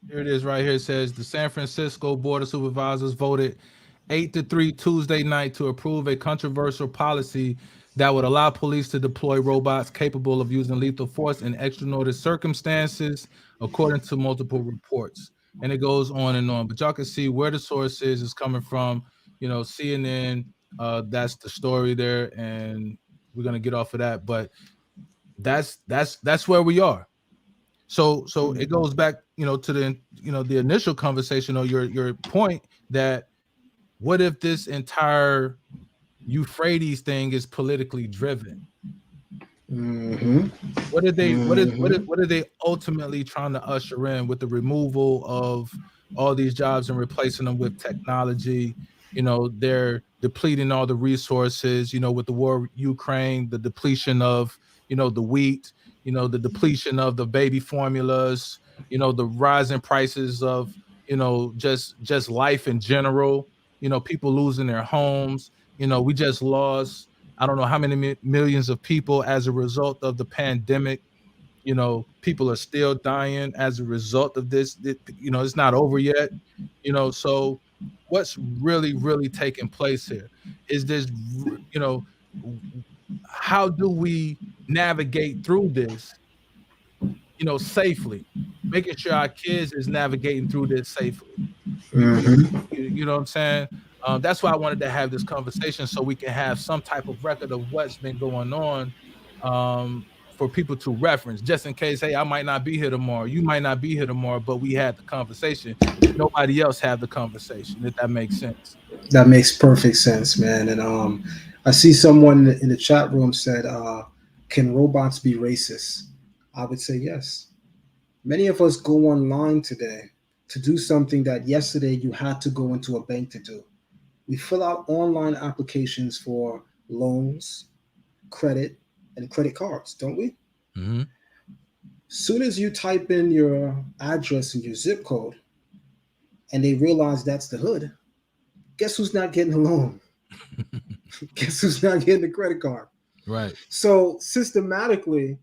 Here it is right here. It says the San Francisco Board of Supervisors voted 8-3 Tuesday night to approve a controversial policy that would allow police to deploy robots capable of using lethal force in extraordinary circumstances, according to multiple reports. And it goes on and on. But y'all can see where the source is coming from. CNN, that's the story there, and we're gonna get off of that. But that's where we are. So it goes back, to the initial conversation, or your point that what if this entire Euphrates thing is politically driven? What are they ultimately trying to usher in with the removal of all these jobs and replacing them with technology? They're depleting all the resources, with the war Ukraine, the depletion of, the wheat, the depletion of the baby formulas, the rising prices of you know, just life in general, you know, people losing their homes. You know, we just lost, I don't know how many millions of people as a result of the pandemic. You know, people are still dying as a result of this. You know, it's not over yet. You know, so what's really taking place here is this, you know, how do we navigate through this, you know, safely, making sure our kids is navigating through this safely. Mhm. You know what I'm saying? That's why I wanted to have this conversation so we can have some type of record of what's been going on, for people to reference, just in case. Hey, I might not be here tomorrow. You might not be here tomorrow, but we had the conversation. Nobody else had the conversation. If that makes sense. That makes perfect sense, man. And I see someone in the chat room said, "Can robots be racist?" I would say yes. Many of us go online today to do something that yesterday you had to go into a bank to do. We fill out online applications for loans, credit, and credit cards, don't we? Mm-hmm. Soon as you type in your address and your zip code, and they realize that's the hood, guess who's not getting a loan? Guess who's not getting a credit card? Right. So systematically,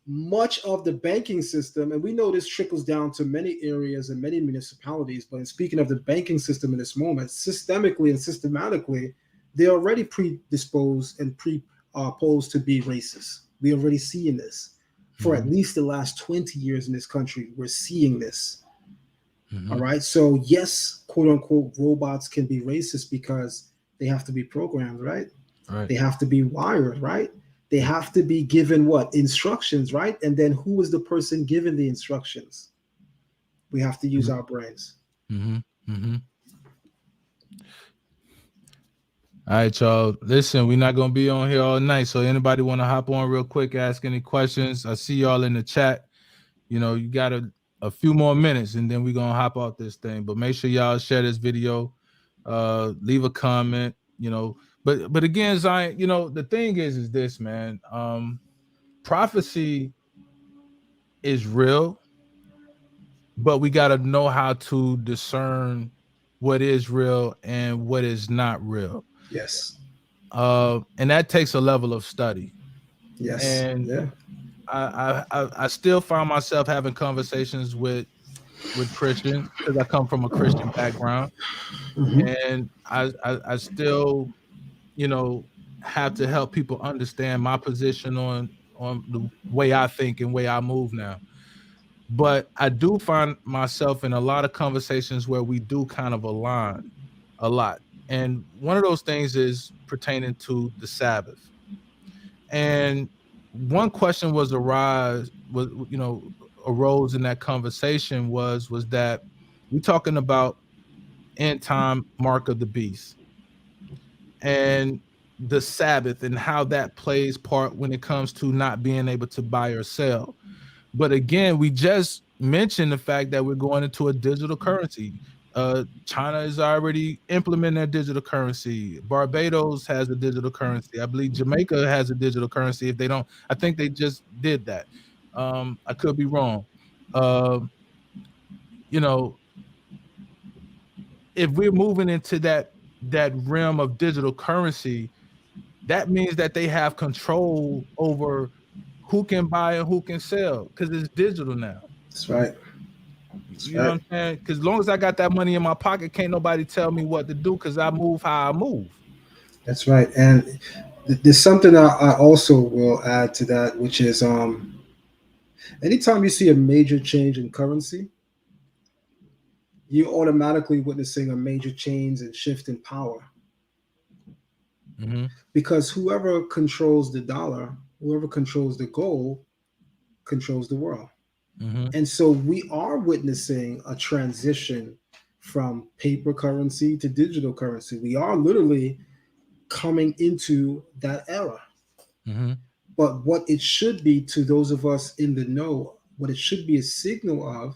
much of the banking system, and we know this trickles down to many areas and many municipalities, but in speaking of the banking system in this moment, systemically and systematically, they're already predisposed and posed to be racist. We're already seeing this. For at Mm-hmm. least the last 20 years in this country, we're seeing this. Mm-hmm. All right. So, yes, quote unquote, robots can be racist because they have to be programmed, right? Right. They have to be wired, right? They have to be given what? Instructions, right? And then who is the person giving the instructions? We have to use our brains. Mm-hmm. Mm-hmm. All right, y'all. Listen, we're not gonna be on here all night. So anybody want to hop on real quick, ask any questions? I see y'all in the chat. You know, you got a few more minutes and then we're gonna hop off this thing. But make sure y'all share this video, leave a comment, you know. But again, Zion, you know, the thing is this, man. Prophecy is real, but we gotta know how to discern what is real and what is not real. Yes. And that takes a level of study. Yes. And Yeah. I still find myself having conversations with Christians because I come from a Christian background, Mhm. and I still, you know, have to help people understand my position on the way I think and way I move now. But I do find myself in a lot of conversations where we do kind of align a lot. And one of those things is pertaining to the Sabbath. And one question arose in that conversation was that we talking about end time mark of the beast and the Sabbath and how that plays part when it comes to not being able to buy or sell. But again, we just mentioned the fact that we're going into a digital currency. China is already implementing their digital currency. Barbados has a digital currency. I believe Jamaica has a digital currency. If they don't, I think they just did that. I could be wrong. Uh, you know, if we're moving into that realm of digital currency, that means that they have control over who can buy and who can sell because it's digital now. That's right. That's You know what right. I'm saying? Because as long as I got that money in my pocket, can't nobody tell me what to do because I move how I move. That's right. And there's something I also will add to that, which is anytime you see a major change in currency, you're automatically witnessing a major change and shift in power. Mm-hmm. Because whoever controls the dollar, whoever controls the gold, controls the world. Mm-hmm. And so we are witnessing a transition from paper currency to digital currency. We are literally coming into that era. Mm-hmm. But what it should be to those of us in the know, what it should be a signal of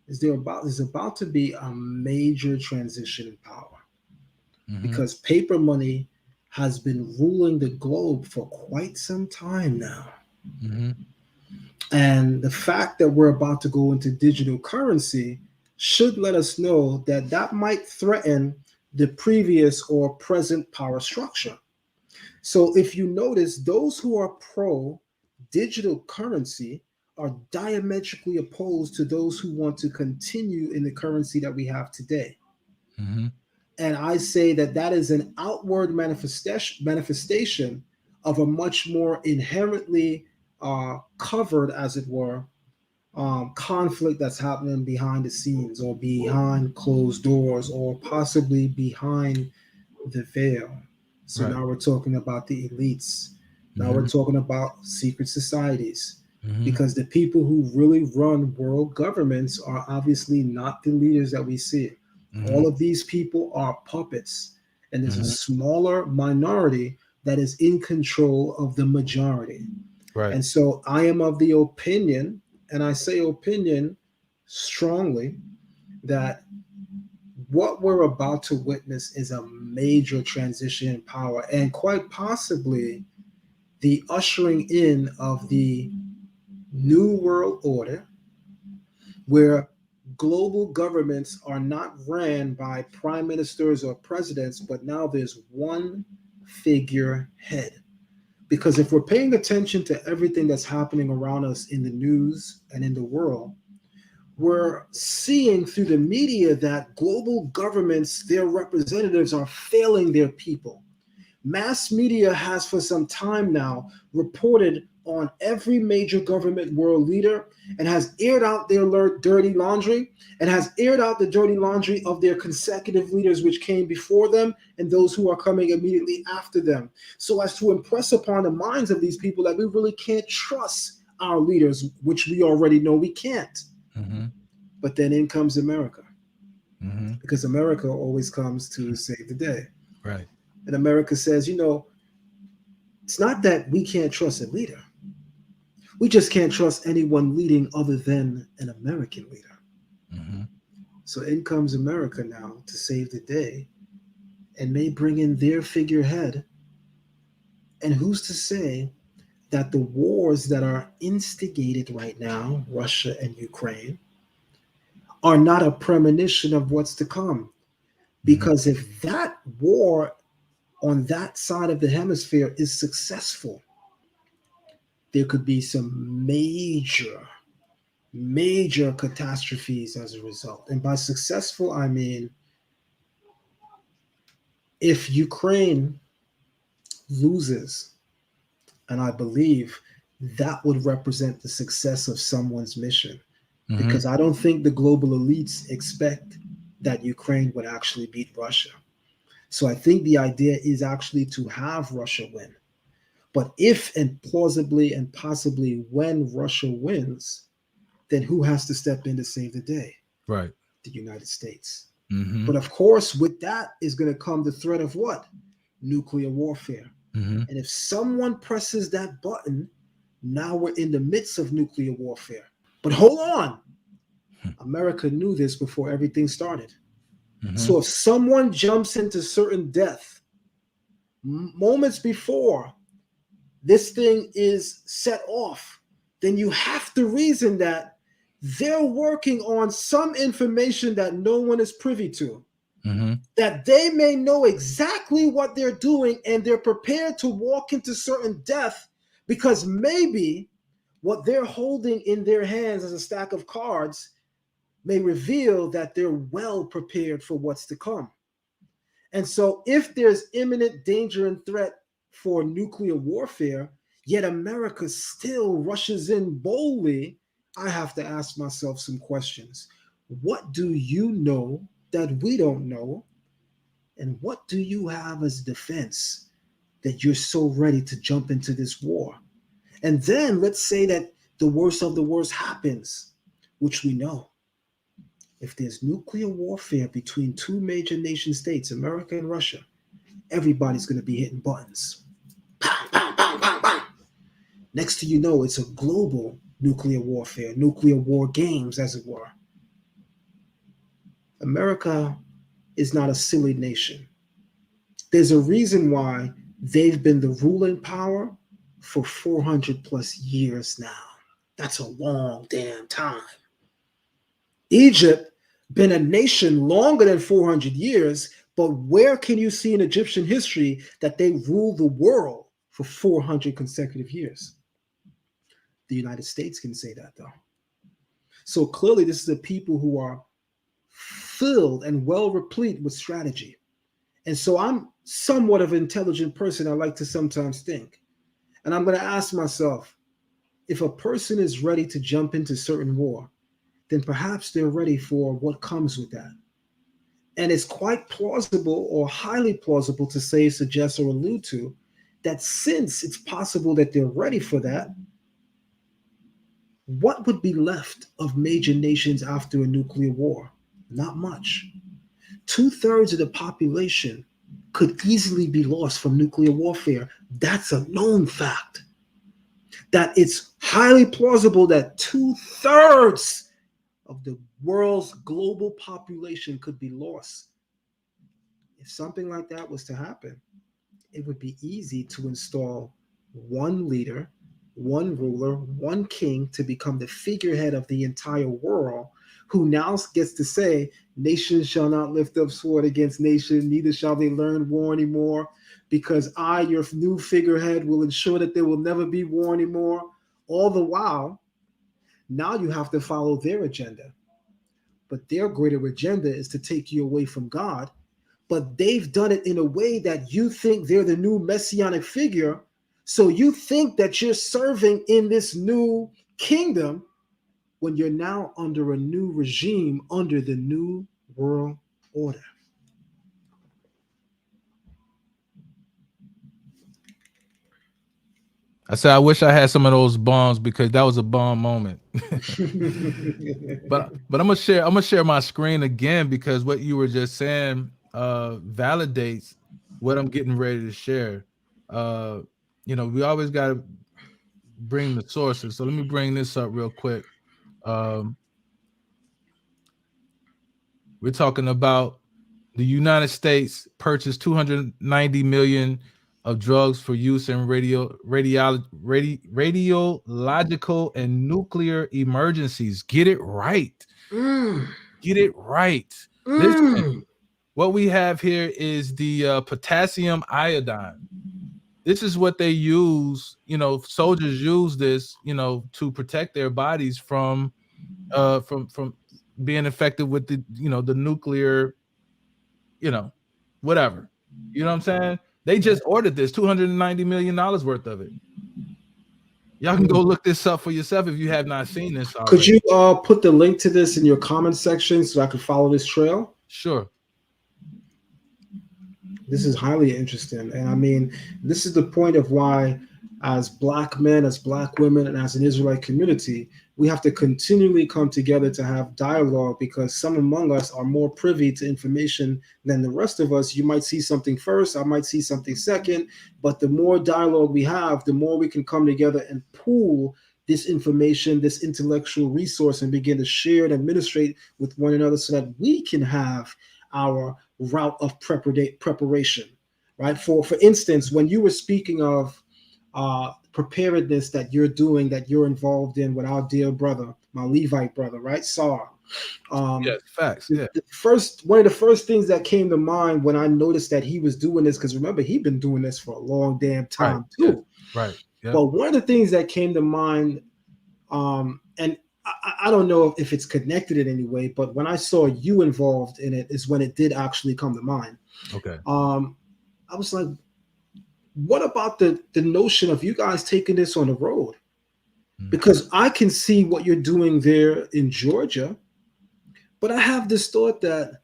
is there's about to be a major transition in power. Mm-hmm. Because paper money has been ruling the globe for quite some time now. Mm-hmm. And the fact that we're about to go into digital currency should let us know that that might threaten the previous or present power structure. So if you notice, those who are pro digital currency are diametrically opposed to those who want to continue in the currency that we have today. Mm-hmm. And I say that that is an outward manifestation of a much more inherently covered, as it were, conflict that's happening behind the scenes or behind closed doors or possibly behind the veil. So Right. now we're talking about the elites. Now we're Mm-hmm. talking about secret societies. Mm-hmm. Because the people who really run world governments are obviously not the leaders that we see. Mm-hmm. All of these people are puppets, and there's a Mm-hmm. smaller minority that is in control of the majority. Right. And so I am of the opinion, and I say opinion strongly, that what we're about to witness is a major transition in power, and quite possibly the ushering in of the new world order, where global governments are not ran by prime ministers or presidents, but now there's one figure head. Because if we're paying attention to everything that's happening around us in the news and in the world, we're seeing through the media that global governments, their representatives, are failing their people. Mass media has for some time now reported on every major government world leader and has aired out their dirty laundry and has aired out the dirty laundry of their consecutive leaders which came before them and those who are coming immediately after them, so as to impress upon the minds of these people that we really can't trust our leaders, which we already know we can't. Mm-hmm. But then in comes America, Mm-hmm. because America always comes to save the day. Right. And America says, it's not that we can't trust a leader. We just can't trust anyone leading other than an American leader. Mm-hmm. So in comes America now to save the day and may bring in their figurehead. And who's to say that the wars that are instigated right now, Russia and Ukraine, are not a premonition of what's to come? Mm-hmm. Because if that war on that side of the hemisphere is successful, there could be some major catastrophes as a result. And by successful, I mean if Ukraine loses, and I believe that would represent the success of someone's mission, Mm-hmm. because I don't think the global elites expect that Ukraine would actually beat Russia. So I think the idea is actually to have Russia win. But if and plausibly and possibly when Russia wins, then who has to step in to save the day? Right. The United States. Mm-hmm. But of course, with that is going to come the threat of what? Nuclear warfare. Mm-hmm. And if someone presses that button, now we're in the midst of nuclear warfare. But hold on. America knew this before everything started. Mm-hmm. So if someone jumps into certain death moments before this thing is set off, then you have to reason that they're working on some information that no one is privy to. Mm-hmm. That they may know exactly what they're doing and they're prepared to walk into certain death because maybe what they're holding in their hands as a stack of cards may reveal that they're well prepared for what's to come. And so if there's imminent danger and threat for nuclear warfare, yet America still rushes in boldly, I have to ask myself some questions. What do you know that we don't know? And what do you have as defense that you're so ready to jump into this war? And then let's say that the worst of the worst happens, which we know. If there's nuclear warfare between two major nation states, America and Russia, everybody's going to be hitting buttons. Bang, bang, bang, bang, bang. Next thing you know, it's a global nuclear warfare, nuclear war games, as it were. America is not a silly nation. There's a reason why they've been the ruling power for 400 plus years now. That's a long damn time. Egypt been a nation longer than 400 years, but where can you see in Egyptian history that they ruled the world for 400 consecutive years? The United States can say that, though. So clearly, this is a people who are filled and well replete with strategy. And so I'm somewhat of an intelligent person, I like to sometimes think. And I'm going to ask myself, if a person is ready to jump into certain war, then perhaps they're ready for what comes with that. And it's quite plausible or highly plausible to say, suggest, or allude to that since it's possible that they're ready for that, what would be left of major nations after a nuclear war? Not much. 2/3 of the population could easily be lost from nuclear warfare. That's a known fact. That it's highly plausible that 2/3 of the world's global population could be lost. If something like that was to happen, it would be easy to install one leader, one ruler, one king to become the figurehead of the entire world, who now gets to say, nation shall not lift up sword against nation, neither shall they learn war anymore, because I, your new figurehead, will ensure that there will never be war anymore. All the while, now you have to follow their agenda. But their greater agenda is to take you away from God. But they've done it in a way that you think they're the new messianic figure. So you think that you're serving in this new kingdom when you're now under a new regime, under the new world order. I said I wish I had some of those bombs because that was a bomb moment. But I'm gonna share my screen again because what you were just saying validates what I'm getting ready to share. We always gotta bring the sources. So let me bring this up real quick. Um, we're talking about the United States purchased 290 million of drugs for use in radiological and nuclear emergencies. Get it right. Get it right. Listen, what we have here is the potassium iodine. This is what they use. Soldiers use this, to protect their bodies from being infected with the nuclear, whatever. You know what I'm saying? They just ordered this $290 million worth of it. Y'all can go look this up for yourself if you have not seen this already. Could you put the link to this in your comment section so I can follow this trail? Sure. This is highly interesting. And I mean, this is the point of why, as Black men, as Black women, and as an Israelite community, we have to continually come together to have dialogue, because some among us are more privy to information than the rest of us. You might see something first, I might see something second, but the more dialogue we have, the more we can come together and pool this information, this intellectual resource, and begin to share and administrate with one another so that we can have our route of preparation, right? For instance, when you were speaking of preparedness that you're doing, that you're involved in with our dear brother, my Levite brother, right? Sar. Yes, facts. Yeah. One of the first things that came to mind when I noticed that he was doing this, because remember, he'd been doing this for a long damn time too. Right. Yep. But one of the things that came to mind, and I don't know if it's connected in any way, but when I saw you involved in it is when it did actually come to mind. Okay. I was like, what about the notion of you guys taking this on the road? Because I can see what you're doing there in Georgia, but I have this thought that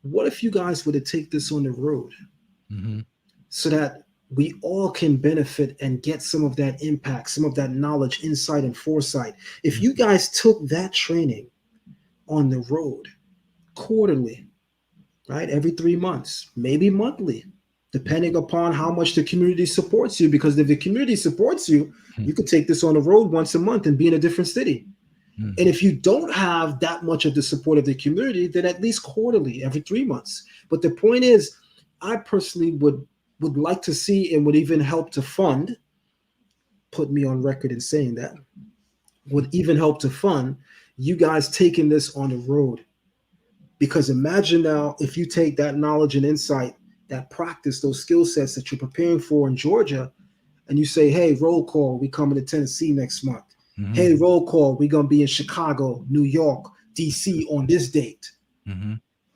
what if you guys were to take this on the road so that we all can benefit and get some of that impact, some of that knowledge, insight, and foresight? If you guys took that training on the road quarterly, right, every 3 months, maybe monthly, depending upon how much the community supports you, because if the community supports you, you could take this on the road once a month and be in a different city. And if you don't have that much of the support of the community, then at least quarterly, every 3 months. But the point is, I personally would like to see, and would even help to fund, put me on record in saying that, would even help to fund you guys taking this on the road Because imagine now if you take that knowledge and insight, that practice, those skill sets that you're preparing for in Georgia, and you say, hey, roll call, we coming to Tennessee next month. Mm-hmm. Hey, roll call, we're going to be in Chicago, New York, DC on this date. Mm-hmm.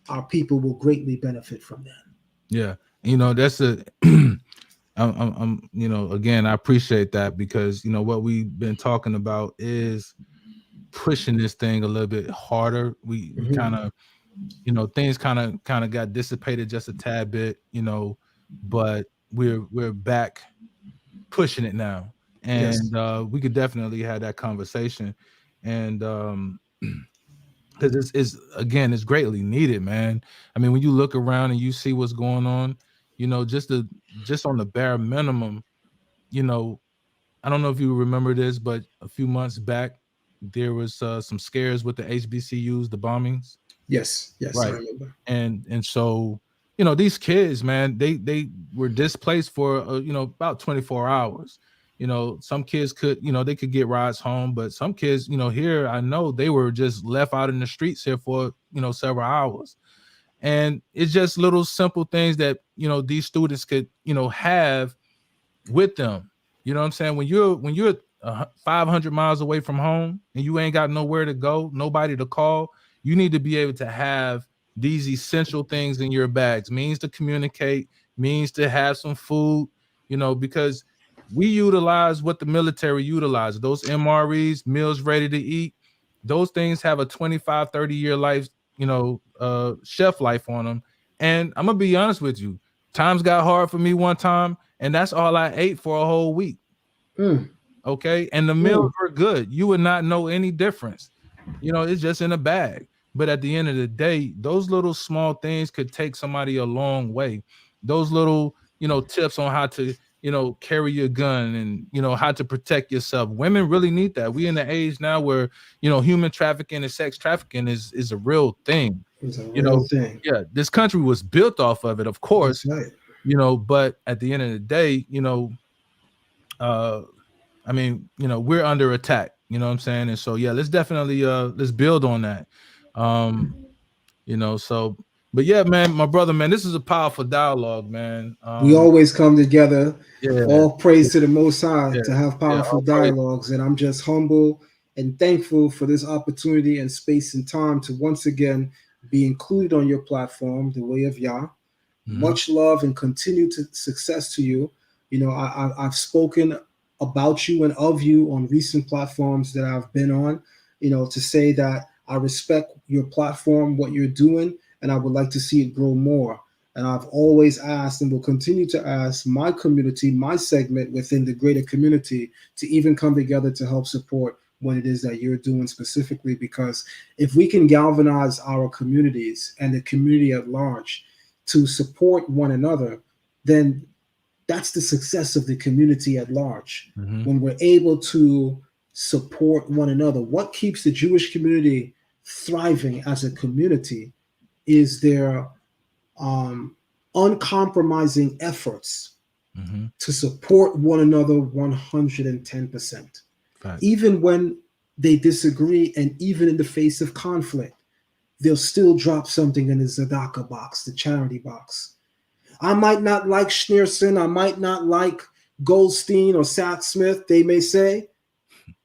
Our people will greatly benefit from that. Yeah. That's I'm again, I appreciate that, because, what we've been talking about is pushing this thing a little bit harder. We kind of, things kind of got dissipated just a tad bit, but we're back pushing it now. And Yes. we could definitely have that conversation. And because it's greatly needed, man. I mean, when you look around and you see what's going on, just on the bare minimum, I don't know if you remember this, but a few months back there was some scares with the HBCUs, the bombings. Yes, I Right. remember. And so, these kids, man, they were displaced for about 24 hours. Some kids could, they could get rides home, but some kids, here, I know they were just left out in the streets here for, several hours. And it's just little simple things that, these students could, have with them. You know what I'm saying? When you're 500 miles away from home and you ain't got nowhere to go, nobody to call, you need to be able to have these essential things in your bags. Means to communicate, means to have some food, because we utilize what the military utilizes. Those MREs, meals ready to eat, those things have a 25, 30-year life, shelf life on them. And I'm gonna be honest with you, times got hard for me one time, and that's all I ate for a whole week. Okay. And the meals were good. You would not know any difference. It's just in a bag. But at the end of the day, those little small things could take somebody a long way. Those little, tips on how to, carry your gun and, how to protect yourself. Women really need that. We in the age now where, human trafficking and sex trafficking is a real thing. It's a real thing. Yeah, this country was built off of it, of course. That's right. But at the end of the day, I mean, we're under attack, you know what I'm saying? And so, yeah, let's definitely let's build on that. So, but yeah, man, my brother, man, this is a powerful dialogue, man. We always come together. Yeah, all praise to the Most High to have yeah, powerful all praise. dialogues. And I'm just humble and thankful for this opportunity and space and time to once again be included on your platform, the Way of Yah. Much love and continued success to you. I've spoken about you and of you on recent platforms that I've been on, to say that I respect your platform, what you're doing, and I would like to see it grow more. And I've always asked and will continue to ask my community, my segment within the greater community, to even come together to help support what it is that you're doing specifically. Because if we can galvanize our communities and the community at large to support one another, then that's the success of the community at large. When we're able to support one another, what keeps the Jewish community thriving as a community is their uncompromising efforts to support one another 110%. Right. Even when they disagree and even in the face of conflict, they'll still drop something in the tzedakah box, the charity box. I might not like Schneerson, I might not like Goldstein or Seth Smith, they may say,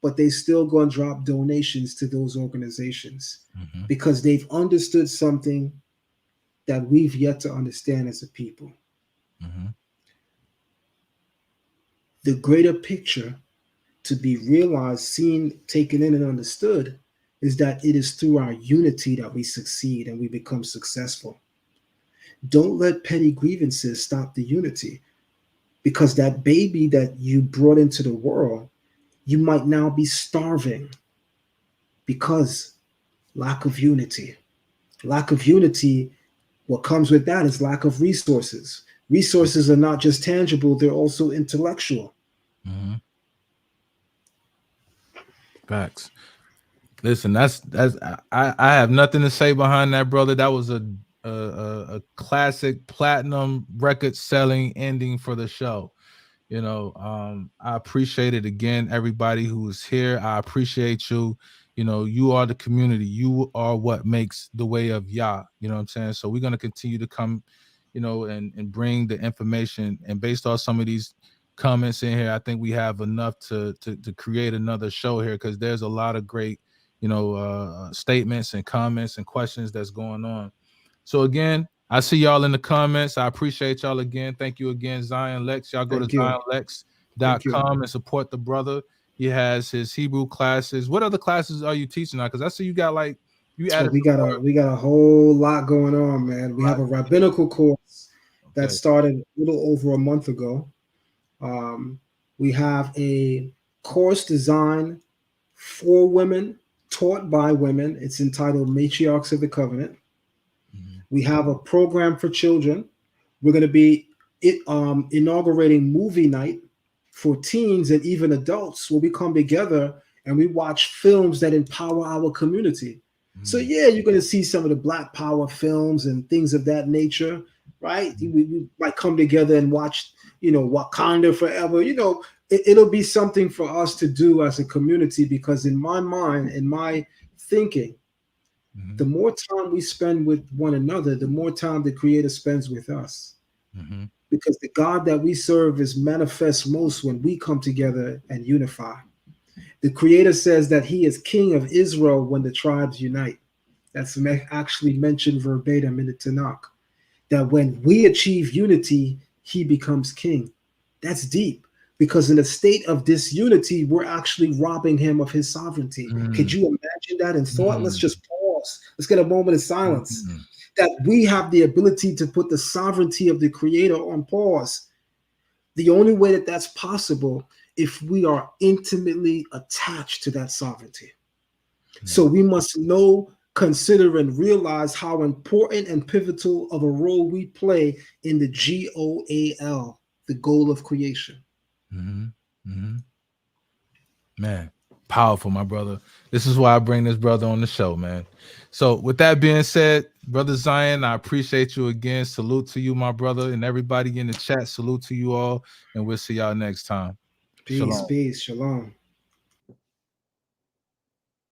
but they still going to drop donations to those organizations because they've understood something that we've yet to understand as a people. The greater picture to be realized, seen, taken in, and understood is that it is through our unity that we succeed and we become successful. Don't let petty grievances stop the unity, because that baby that you brought into the world, you might now be starving because lack of unity. Lack of unity, what comes with that is lack of resources. Resources are not just tangible, they're also intellectual. Facts. Listen, that's I have nothing to say behind that, brother. That was a classic platinum record selling ending for the show. I appreciate it again, everybody who is here. I appreciate you. You know, you are the community. You are what makes the way of Yah. You know what I'm saying? So we're going to continue to come, you know, and bring the information. And based on some of these comments in here, I think we have enough to create another show here, because there's a lot of great, you know, statements and comments and questions that's going on. So again, I see y'all in the comments. I appreciate y'all again. Thank you again, Zion Lexx. Y'all go Thank to you. zionlex.com and support the brother. He has his Hebrew classes. What other classes are you teaching now? Because I see you got like you So added. we got a whole lot going on, man. We have a rabbinical course that started a little over a month ago. We have a course designed for women, taught by women. It's entitled Matriarchs of the Covenant. We have a program for children. We're going to be inaugurating movie night for teens and even adults, where we come together and we watch films that empower our community. So yeah, you're going to see some of the Black Power films and things of that nature, right? We might come together and watch, you know, Wakanda Forever. You know, it'll be something for us to do as a community, because in my mind, in my thinking, the more time we spend with one another, the more time the Creator spends with us. Because the God that we serve is manifest most when we come together and unify. The Creator says that He is King of Israel when the tribes unite. That's actually mentioned verbatim in the Tanakh. That when we achieve unity, He becomes King. That's deep, because in a state of disunity, we're actually robbing Him of His sovereignty. Could you imagine that in thought? Let's just pause. Let's get a moment of silence. That we have the ability to put the sovereignty of the Creator on pause. The only way that that's possible if we are intimately attached to that sovereignty. So we must know, consider, and realize how important and pivotal of a role we play in the GOAL, the goal of creation. Man, powerful, my brother. This is why I bring this brother on the show, man. So with that being said, Brother Zion, I appreciate you again. Salute to you, my brother, and everybody in the chat. Salute to you all, and we'll see y'all next time. Peace, Shalom. peace, shalom.